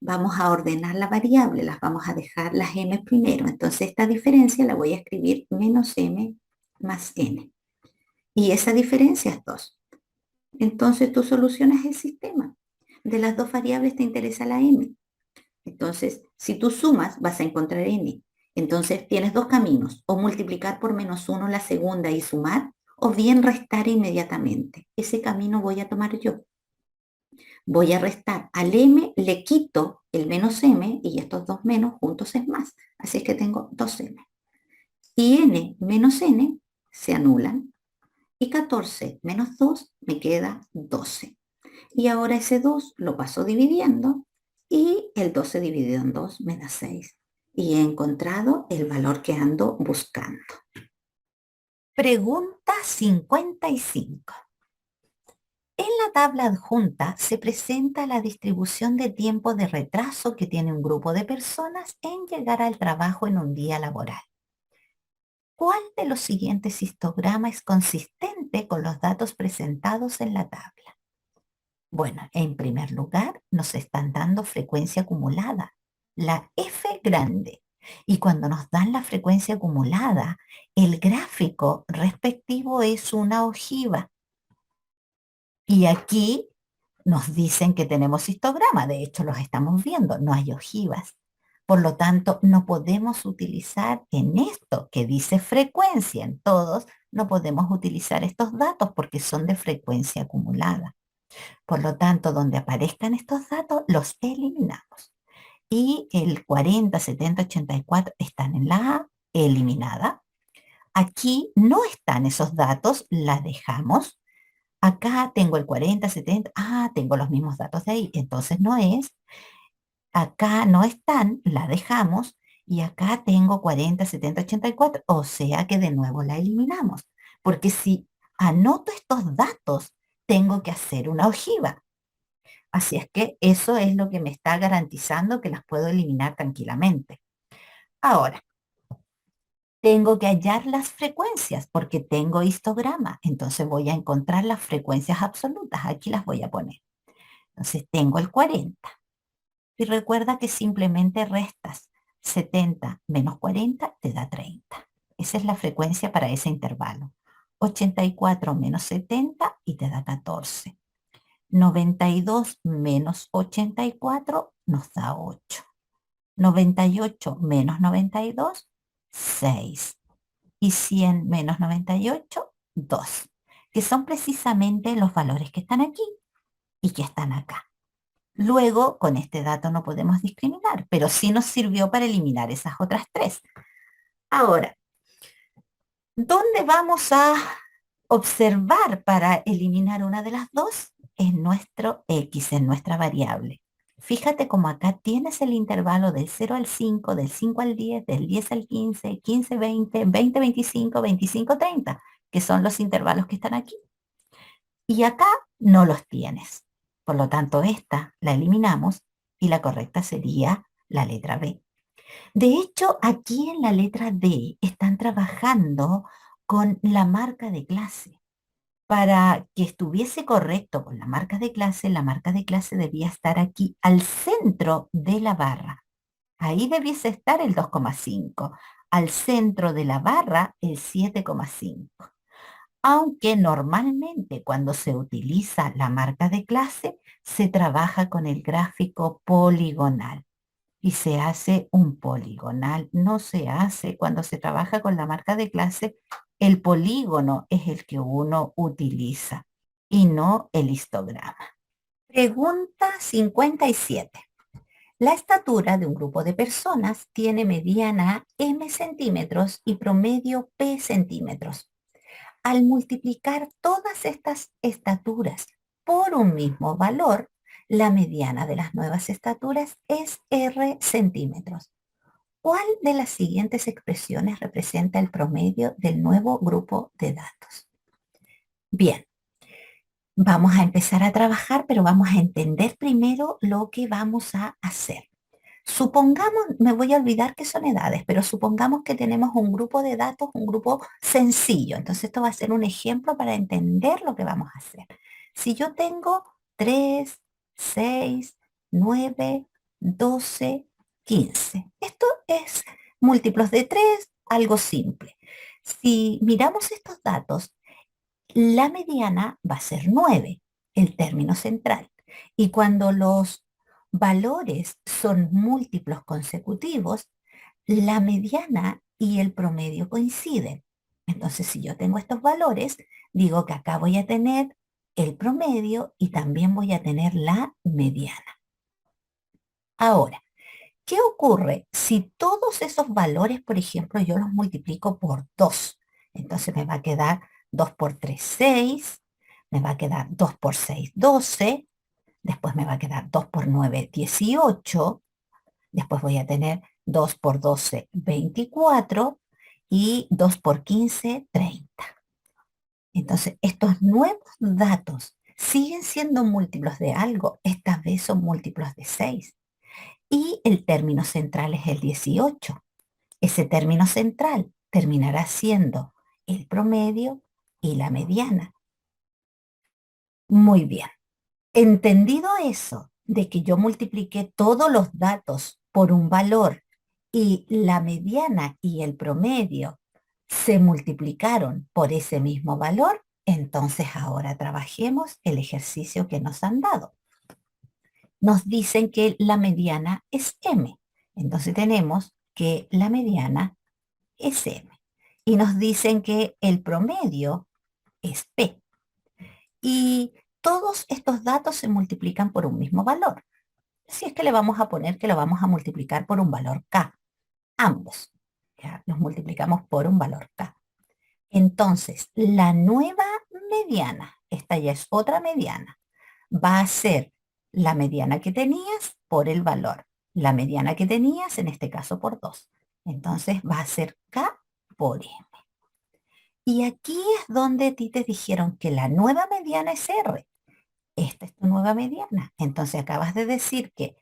Vamos a ordenar la variable, las vamos a dejar las m primero. Entonces esta diferencia la voy a escribir menos m más n. Y esa diferencia es 2. Entonces tú solucionas el sistema. De las dos variables te interesa la m. Entonces, si tú sumas, vas a encontrar n. Entonces tienes dos caminos, o multiplicar por menos 1 la segunda y sumar, o bien restar inmediatamente. Ese camino voy a tomar yo. Voy a restar al m, le quito el menos m, y estos dos menos juntos es más. Así es que tengo 2m. Y n menos n se anulan. Y 14 menos 2 me queda 12. Y ahora ese 2 lo paso dividiendo y el 12 dividido en 2 me da 6. Y he encontrado el valor que ando buscando. Pregunta 55. En la tabla adjunta se presenta la distribución de tiempo de retraso que tiene un grupo de personas en llegar al trabajo en un día laboral. ¿Cuál de los siguientes histogramas es consistente con los datos presentados en la tabla? Bueno, en primer lugar, nos están dando frecuencia acumulada, la F grande. Y cuando nos dan la frecuencia acumulada, el gráfico respectivo es una ojiva. Y aquí nos dicen que tenemos histograma, de hecho los estamos viendo, no hay ojivas. Por lo tanto, no podemos utilizar en esto que dice frecuencia en todos, no podemos utilizar estos datos porque son de frecuencia acumulada. Por lo tanto, donde aparezcan estos datos, los eliminamos. Y el 40, 70, 84 están en la A, eliminada. Aquí no están esos datos, la dejamos. Acá tengo el 40, 70, tengo los mismos datos de ahí, entonces no es. Acá no están, la dejamos. Y acá tengo 40, 70, 84, o sea que de nuevo la eliminamos. Porque si anoto estos datos, tengo que hacer una ojiva. Así es que eso es lo que me está garantizando que las puedo eliminar tranquilamente. Ahora, Tengo que hallar las frecuencias porque tengo histograma. Entonces voy a encontrar las frecuencias absolutas. Aquí las voy a poner. Entonces tengo el 40. Y recuerda que simplemente restas 70 menos 40 te da 30. Esa es la frecuencia para ese intervalo. 84 menos 70 y te da 14. 92 menos 84 nos da 8. 98 menos 92, 6. Y 100 menos 98, 2. Que son precisamente los valores que están aquí y que están acá. Luego, con este dato no podemos discriminar, pero sí nos sirvió para eliminar esas otras tres. Ahora, ¿dónde vamos a observar para eliminar una de las dos? En nuestro X, en nuestra variable. Fíjate como acá tienes el intervalo del 0 al 5, del 5 al 10, del 10 al 15, 15, 20, 20, 25, 25, 30, que son los intervalos que están aquí. Y acá no los tienes. Por lo tanto, esta la eliminamos y la correcta sería la letra B. De hecho, aquí en la letra D están trabajando con la marca de clase. Para que estuviese correcto con la marca de clase debía estar aquí al centro de la barra. Ahí debiese estar el 2,5. Al centro de la barra el 7,5. Aunque normalmente cuando se utiliza la marca de clase se trabaja con el gráfico poligonal y se hace un poligonal. No se hace cuando se trabaja con la marca de clase, el polígono es el que uno utiliza y no el histograma. Pregunta 57. La estatura de un grupo de personas tiene mediana m centímetros y promedio p centímetros. Al multiplicar todas estas estaturas por un mismo valor, la mediana de las nuevas estaturas es r centímetros. ¿Cuál de las siguientes expresiones representa el promedio del nuevo grupo de datos? Bien, vamos a empezar a trabajar, pero vamos a entender primero lo que vamos a hacer. Supongamos, me voy a olvidar que son edades, pero supongamos que tenemos un grupo de datos, un grupo sencillo. Entonces esto va a ser un ejemplo para entender lo que vamos a hacer. Si yo tengo 3, 6, 9, 12, 15. Esto es múltiplos de 3, algo simple. Si miramos estos datos, la mediana va a ser 9, el término central. Y cuando los valores son múltiplos consecutivos, la mediana y el promedio coinciden. Entonces, si yo tengo estos valores, digo que acá voy a tener el promedio y también voy a tener la mediana. Ahora, ¿qué ocurre si todos esos valores, por ejemplo, yo los multiplico por 2? Entonces me va a quedar 2 por 3, 6, me va a quedar 2 por 6, 12, después me va a quedar 2 por 9, 18, después voy a tener 2 por 12, 24 y 2 por 15, 30. Entonces, estos nuevos datos siguen siendo múltiplos de algo, esta vez son múltiplos de 6. Y el término central es el 18. Ese término central terminará siendo el promedio y la mediana. Muy bien. Entendido eso, de que yo multipliqué todos los datos por un valor y la mediana y el promedio se multiplicaron por ese mismo valor, entonces ahora trabajemos el ejercicio que nos han dado. Nos dicen que la mediana es m. Entonces tenemos que la mediana es m. Y nos dicen que el promedio es p. Y todos estos datos se multiplican por un mismo valor. Si es que le vamos a poner que lo vamos a multiplicar por un valor k. Ambos. ¿Ya? Los multiplicamos por un valor k. Entonces, la nueva mediana, esta ya es otra mediana, va a ser la mediana que tenías por el valor. La mediana que tenías, en este caso, por 2. Entonces va a ser K por M. Y aquí es donde a ti te dijeron que la nueva mediana es R. Esta es tu nueva mediana. Entonces acabas de decir que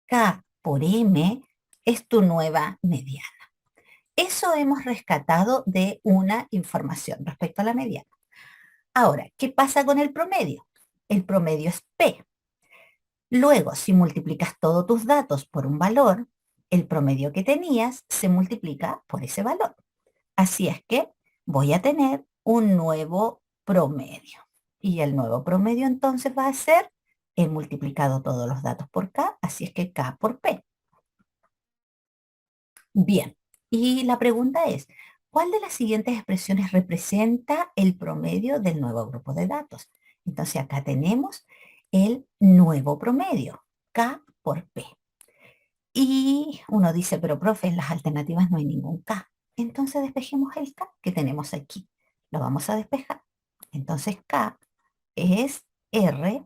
K por M es tu nueva mediana. Eso hemos rescatado de una información respecto a la mediana. Ahora, ¿qué pasa con el promedio? El promedio es P. Luego, si multiplicas todos tus datos por un valor, el promedio que tenías se multiplica por ese valor. Así es que voy a tener un nuevo promedio. Y el nuevo promedio entonces va a ser, he multiplicado todos los datos por K, así es que K por P. Bien, y la pregunta es, ¿cuál de las siguientes expresiones representa el promedio del nuevo grupo de datos? Entonces acá tenemos el nuevo promedio, K por P. Y uno dice, pero profe, en las alternativas no hay ningún K. Entonces despejemos el K que tenemos aquí. Lo vamos a despejar. Entonces K es R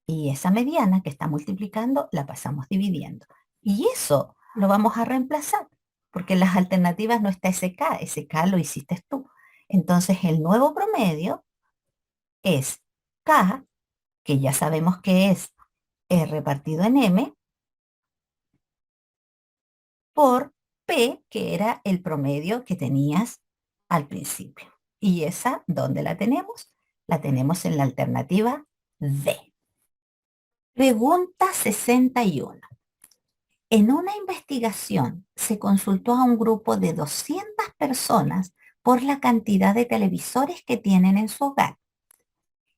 y esa mediana que está multiplicando la pasamos dividiendo. Y eso lo vamos a reemplazar porque en las alternativas no está ese K lo hiciste tú. Entonces el nuevo promedio es K, que ya sabemos que es R partido en M, por P, que era el promedio que tenías al principio. ¿Y esa dónde la tenemos? La tenemos en la alternativa D. Pregunta 61. En una investigación se consultó a un grupo de 200 personas por la cantidad de televisores que tienen en su hogar.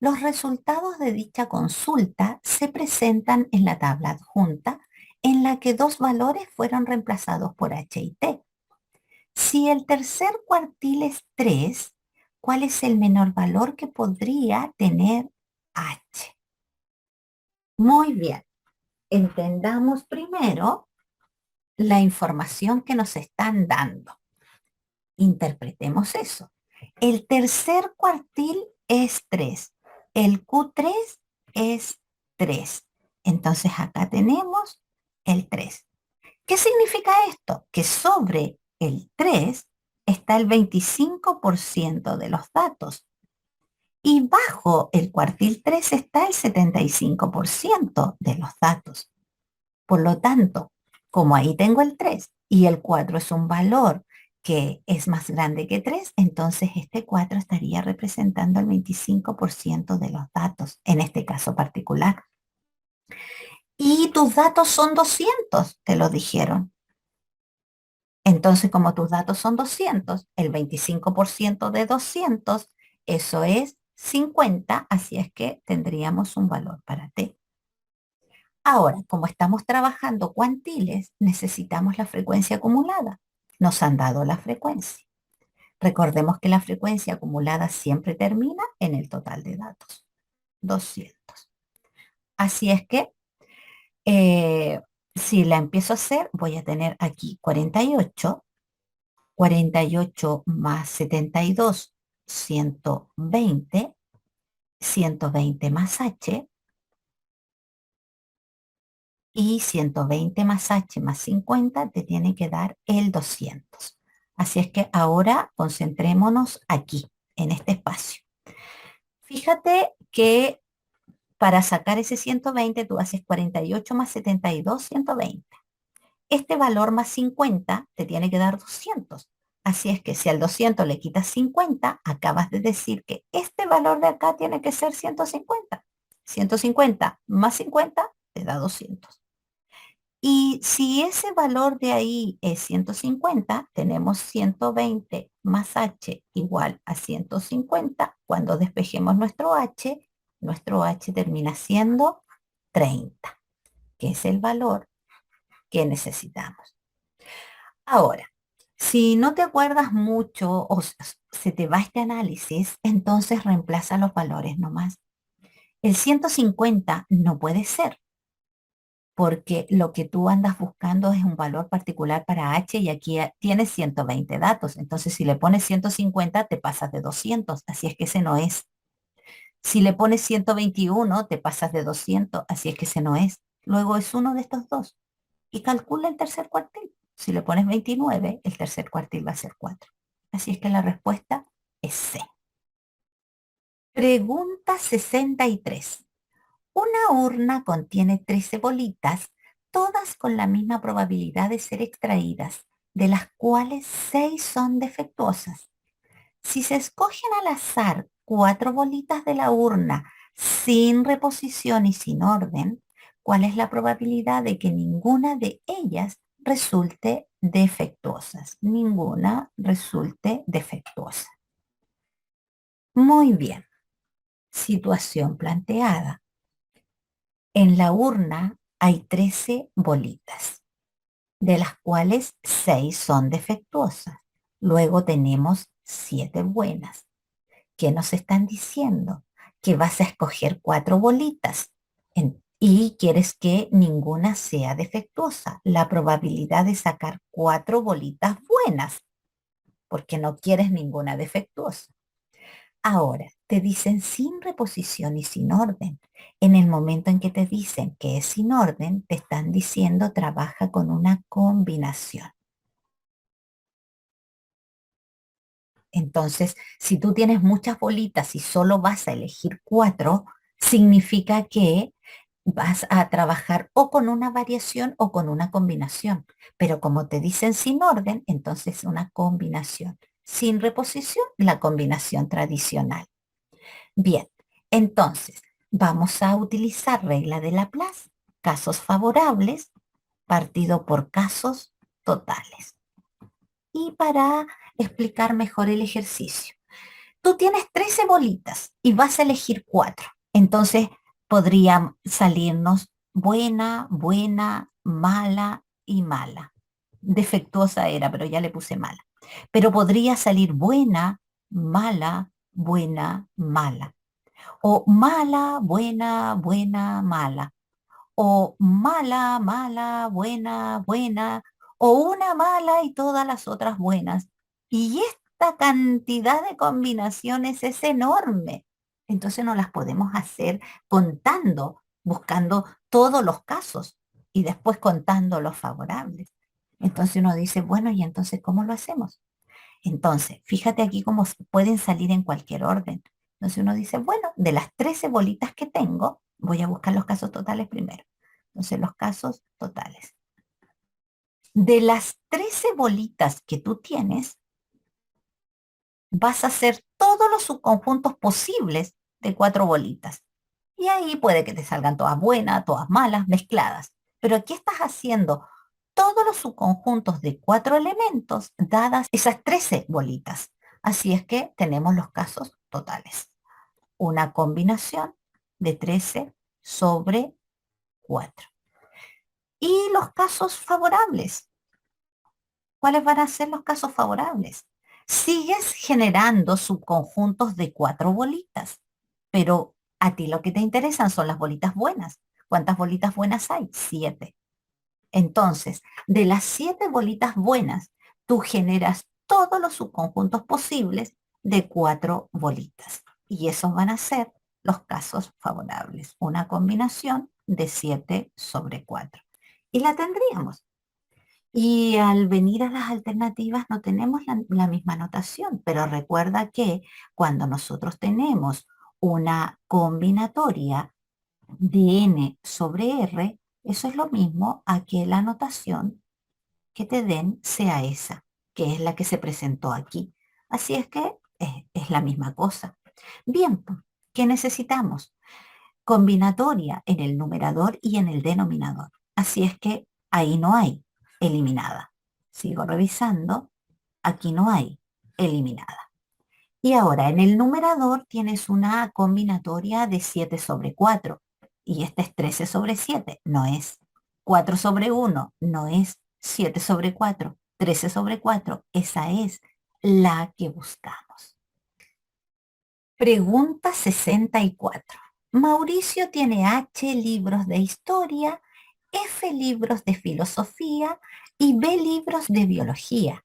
Los resultados de dicha consulta se presentan en la tabla adjunta, en la que dos valores fueron reemplazados por H y T. Si el tercer cuartil es 3, ¿cuál es el menor valor que podría tener H? Muy bien, entendamos primero la información que nos están dando. Interpretemos eso. El tercer cuartil es 3. El Q3 es 3. Entonces acá tenemos el 3. ¿Qué significa esto? Que sobre el 3 está el 25% de los datos y bajo el cuartil 3 está el 75% de los datos. Por lo tanto, como ahí tengo el 3 y el 4 es un valor que es más grande que 3, entonces este 4 estaría representando el 25% de los datos, en este caso particular. Y tus datos son 200, te lo dijeron. Entonces, como tus datos son 200, el 25% de 200, eso es 50, así es que tendríamos un valor para T. Ahora, como estamos trabajando cuantiles, necesitamos la frecuencia acumulada. Nos han dado la frecuencia. Recordemos que la frecuencia acumulada siempre termina en el total de datos, 200. Así es que si la empiezo a hacer, voy a tener aquí 48. 48 más 72, 120, 120 más H, y 120 más H más 50 te tiene que dar el 200. Así es que ahora concentrémonos aquí, en este espacio. Fíjate que para sacar ese 120 tú haces 48 más 72, 120. Este valor más 50 te tiene que dar 200. Así es que si al 200 le quitas 50, acabas de decir que este valor de acá tiene que ser 150. 150 más 50 te da 200. Y si ese valor de ahí es 150, tenemos 120 más h igual a 150. Cuando despejemos nuestro h termina siendo 30, que es el valor que necesitamos. Ahora, si no te acuerdas mucho o se te va este análisis, entonces reemplaza los valores nomás. El 150 no puede ser, porque lo que tú andas buscando es un valor particular para H y aquí tienes 120 datos. Entonces, si le pones 150, te pasas de 200, así es que ese no es. Si le pones 121, te pasas de 200, así es que ese no es. Luego es uno de estos dos. Y calcula el tercer cuartil. Si le pones 29, el tercer cuartil va a ser 4. Así es que la respuesta es C. Pregunta 63. Una urna contiene 13 bolitas, todas con la misma probabilidad de ser extraídas. de las cuales 6 son defectuosas. Si se escogen al azar 4 bolitas de la urna sin reposición y sin orden, ¿cuál es la probabilidad de que ninguna de ellas resulte defectuosa? Ninguna resulte defectuosa. Muy bien. Situación planteada. En la urna hay 13 bolitas, de las cuales 6 son defectuosas. Luego tenemos 7 buenas. ¿Qué nos están diciendo? Que vas a escoger 4 bolitas y quieres que ninguna sea defectuosa. La probabilidad de sacar 4 bolitas buenas, porque no quieres ninguna defectuosa. Ahora, te dicen sin reposición y sin orden. En el momento en que te dicen que es sin orden, te están diciendo trabaja con una combinación. Entonces, si tú tienes muchas bolitas y solo vas a elegir 4, significa que vas a trabajar o con una variación o con una combinación. Pero como te dicen sin orden, entonces una combinación. Sin reposición, la combinación tradicional. Bien, entonces vamos a utilizar regla de Laplace, casos favorables, partido por casos totales. Y para explicar mejor el ejercicio, tú tienes 13 bolitas y vas a elegir 4. Entonces podría salirnos buena, buena, mala y mala. Defectuosa era, pero ya le puse mala. Pero podría salir buena, mala, buena, mala. O mala, buena, buena, mala. O mala, mala, buena, buena. O una mala y todas las otras buenas. Y esta cantidad de combinaciones es enorme. Entonces no las podemos hacer contando, buscando todos los casos y después contando los favorables. Entonces uno dice, bueno, ¿y entonces cómo lo hacemos? Entonces, fíjate aquí cómo pueden salir en cualquier orden. Entonces uno dice, bueno, de las 13 bolitas que tengo, voy a buscar los casos totales primero. Entonces, los casos totales. De las 13 bolitas que tú tienes, vas a hacer todos los subconjuntos posibles de 4 bolitas. Y ahí puede que te salgan todas buenas, todas malas, mezcladas. Pero aquí estás haciendo todos los subconjuntos de 4 elementos dadas esas 13 bolitas. Así es que tenemos los casos totales. Una combinación de 13 sobre 4. Y los casos favorables. ¿Cuáles van a ser los casos favorables? Sigues generando subconjuntos de 4 bolitas, pero a ti lo que te interesan son las bolitas buenas. ¿Cuántas bolitas buenas hay? 7. Entonces, de las 7 bolitas buenas, tú generas todos los subconjuntos posibles de 4 bolitas. Y esos van a ser los casos favorables. Una combinación de 7 sobre 4. Y la tendríamos. Y al venir a las alternativas no tenemos la misma notación, pero recuerda que cuando nosotros tenemos una combinatoria de n sobre r, eso es lo mismo a que la notación que te den sea esa, que es la que se presentó aquí. Así es que es la misma cosa. Bien, ¿qué necesitamos? Combinatoria en el numerador y en el denominador. Así es que ahí no hay eliminada. Sigo revisando. Aquí no hay eliminada. Y ahora en el numerador tienes una combinatoria de 7 sobre 4. Y este es 13 sobre 7. No es 4 sobre 1. No es 7 sobre 4. 13 sobre 4. Esa es la que buscamos. Pregunta 64. Mauricio tiene H libros de historia, F libros de filosofía y B libros de biología,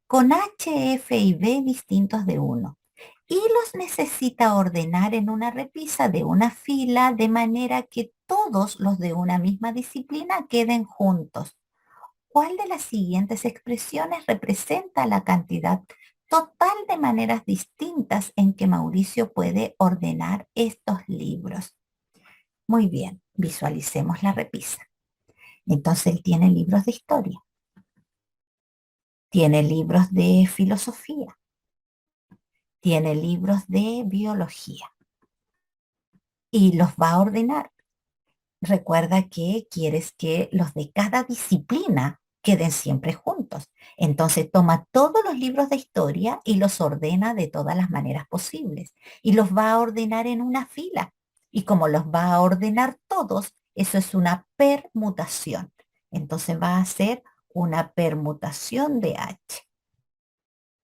con H, F y B distintos de uno. Y los necesita ordenar en una repisa de una fila de manera que todos los de una misma disciplina queden juntos. ¿Cuál de las siguientes expresiones representa la cantidad total de maneras distintas en que Mauricio puede ordenar estos libros? Muy bien, visualicemos la repisa. Entonces él tiene libros de historia. tiene libros de filosofía, tiene libros de biología y los va a ordenar. Recuerda que quieres que los de cada disciplina queden siempre juntos. Entonces toma todos los libros de historia y los ordena de todas las maneras posibles. Y los va a ordenar en una fila. Y como los va a ordenar todos, eso es una permutación. Entonces va a ser una permutación de H.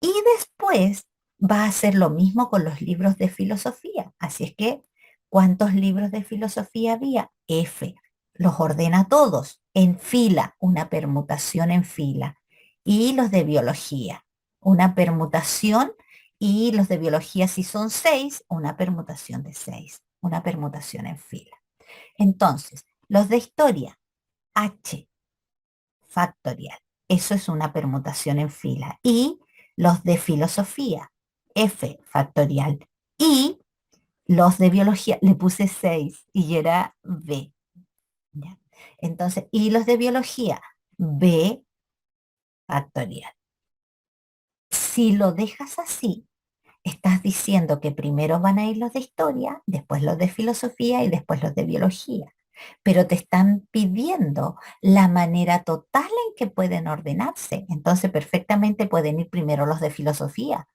Y después va a hacer lo mismo con los libros de filosofía. Así es que, ¿cuántos libros de filosofía había? F. Los ordena todos en fila, una permutación en fila. Y los de biología, una permutación. Y los de biología, si son 6, una permutación de 6, una permutación en fila. Entonces, los de historia, H factorial. Eso es una permutación en fila. Y los de filosofía, F factorial. Y los de biología, le puse 6 y era B. ¿Ya? Entonces, y los de biología, B factorial. Si lo dejas así, estás diciendo que primero van a ir los de historia, después los de filosofía y después los de biología. Pero te están pidiendo la manera total en que pueden ordenarse. Entonces perfectamente pueden ir primero los de filosofía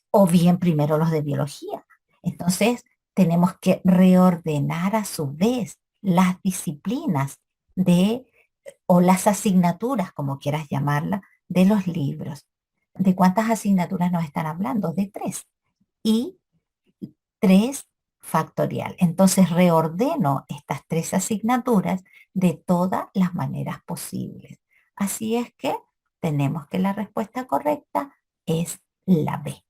o bien primero los de biología. Entonces tenemos que reordenar a su vez las disciplinas de o las asignaturas, como quieras llamarla, de los libros. ¿De cuántas asignaturas nos están hablando? De 3. Y 3 factorial. Entonces reordeno estas 3 asignaturas de todas las maneras posibles. Así es que tenemos que la respuesta correcta es la B.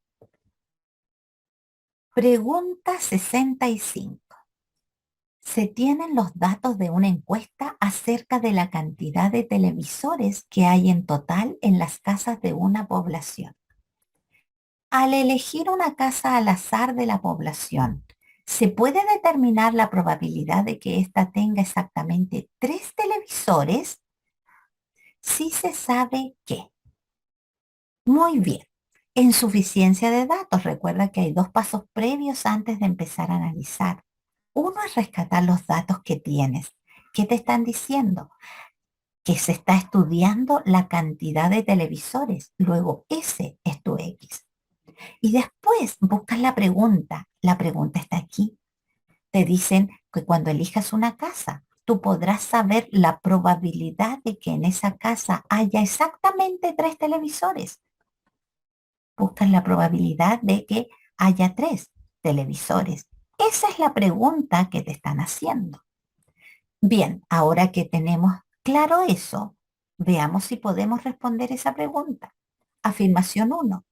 Pregunta 65. Se tienen los datos de una encuesta acerca de la cantidad de televisores que hay en total en las casas de una población. Al elegir una casa al azar de la población, ¿se puede determinar la probabilidad de que ésta tenga exactamente 3 televisores? Sí se sabe que. Muy bien. En suficiencia de datos, recuerda que hay 2 pasos previos antes de empezar a analizar. Uno es rescatar los datos que tienes. ¿Qué te están diciendo? Que se está estudiando la cantidad de televisores. Luego, ese es tu X. Y después buscas la pregunta. La pregunta está aquí. Te dicen que cuando elijas una casa, tú podrás saber la probabilidad de que en esa casa haya exactamente 3 televisores. Buscas la probabilidad de que haya 3 televisores. Esa es la pregunta que te están haciendo. Bien, ahora que tenemos claro eso, veamos si podemos responder esa pregunta. Afirmación 1.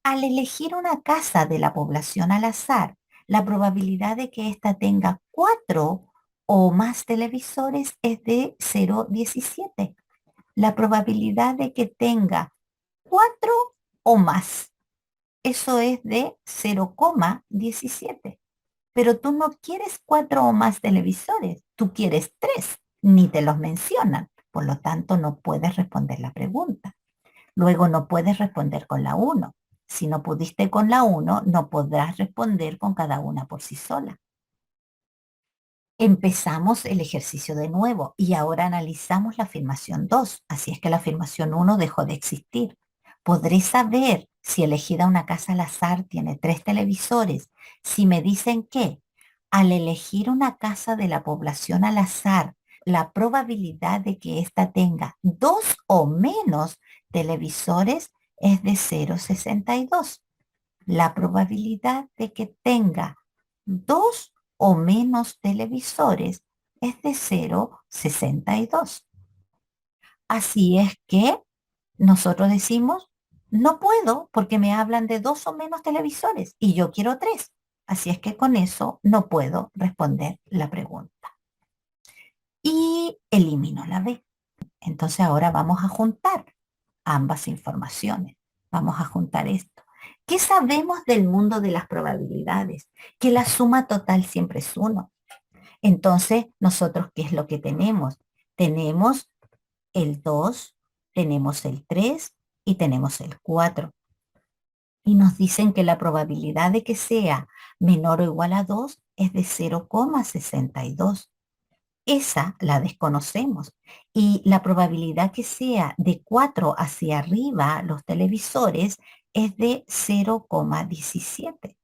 Al elegir una casa de la población al azar, la probabilidad de que ésta tenga 4 o más televisores es de 0,17. La probabilidad de que tenga 4 o más, eso es de 0,17. Pero tú no quieres 4 o más televisores, tú quieres 3, ni te los mencionan. Por lo tanto, no puedes responder la pregunta. Luego no puedes responder con la 1. Si no pudiste con la 1, no podrás responder con cada una por sí sola. Empezamos el ejercicio de nuevo y ahora analizamos la afirmación 2. Así es que la afirmación 1 dejó de existir. Podré saber si elegida una casa al azar tiene 3 televisores si me dicen que al elegir una casa de la población al azar, la probabilidad de que ésta tenga 2 o menos televisores es de 0,62. La probabilidad de que tenga 2 o menos televisores es de 0,62. Así es que nosotros decimos, no puedo porque me hablan de 2 o menos televisores y yo quiero 3. Así es que con eso no puedo responder la pregunta. Y elimino la B. Entonces ahora vamos a juntar ambas informaciones. Vamos a juntar esto. ¿Qué sabemos del mundo de las probabilidades? Que la suma total siempre es 1. Entonces, nosotros, ¿qué es lo que tenemos? Tenemos el 2, tenemos el 3 y tenemos el 4. Y nos dicen que la probabilidad de que sea menor o igual a 2 es de 0,62. Esa la desconocemos. Y la probabilidad que sea de 4 hacia arriba los televisores es de 0,17.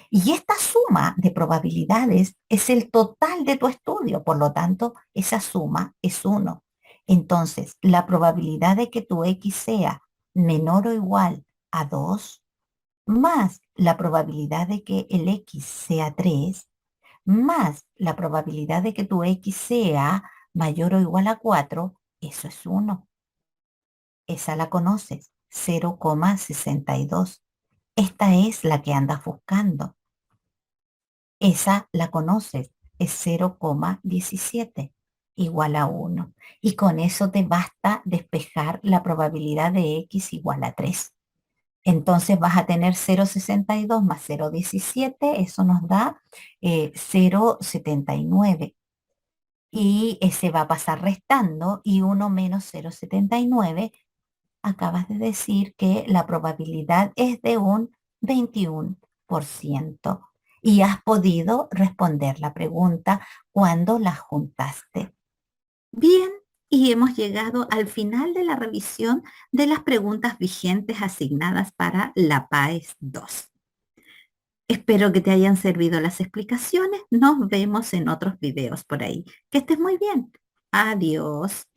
Y esta suma de probabilidades es el total de tu estudio, por lo tanto, esa suma es 1. Entonces, la probabilidad de que tu X sea menor o igual a 2 más la probabilidad de que el X sea 3 más la probabilidad de que tu X sea mayor o igual a 4, eso es 1. Esa la conoces, 0,62. Esta es la que andas buscando. Esa la conoces, es 0,17 igual a 1. Y con eso te basta despejar la probabilidad de X igual a 3. Entonces vas a tener 0,62 más 0,17, eso nos da 0,79. Y se va a pasar restando y 1 menos 0,79, acabas de decir que la probabilidad es de un 21% y has podido responder la pregunta cuando la juntaste. Bien, y hemos llegado al final de la revisión de las preguntas vigentes asignadas para la PAES 2. Espero que te hayan servido las explicaciones. Nos vemos en otros videos por ahí. Que estés muy bien. Adiós.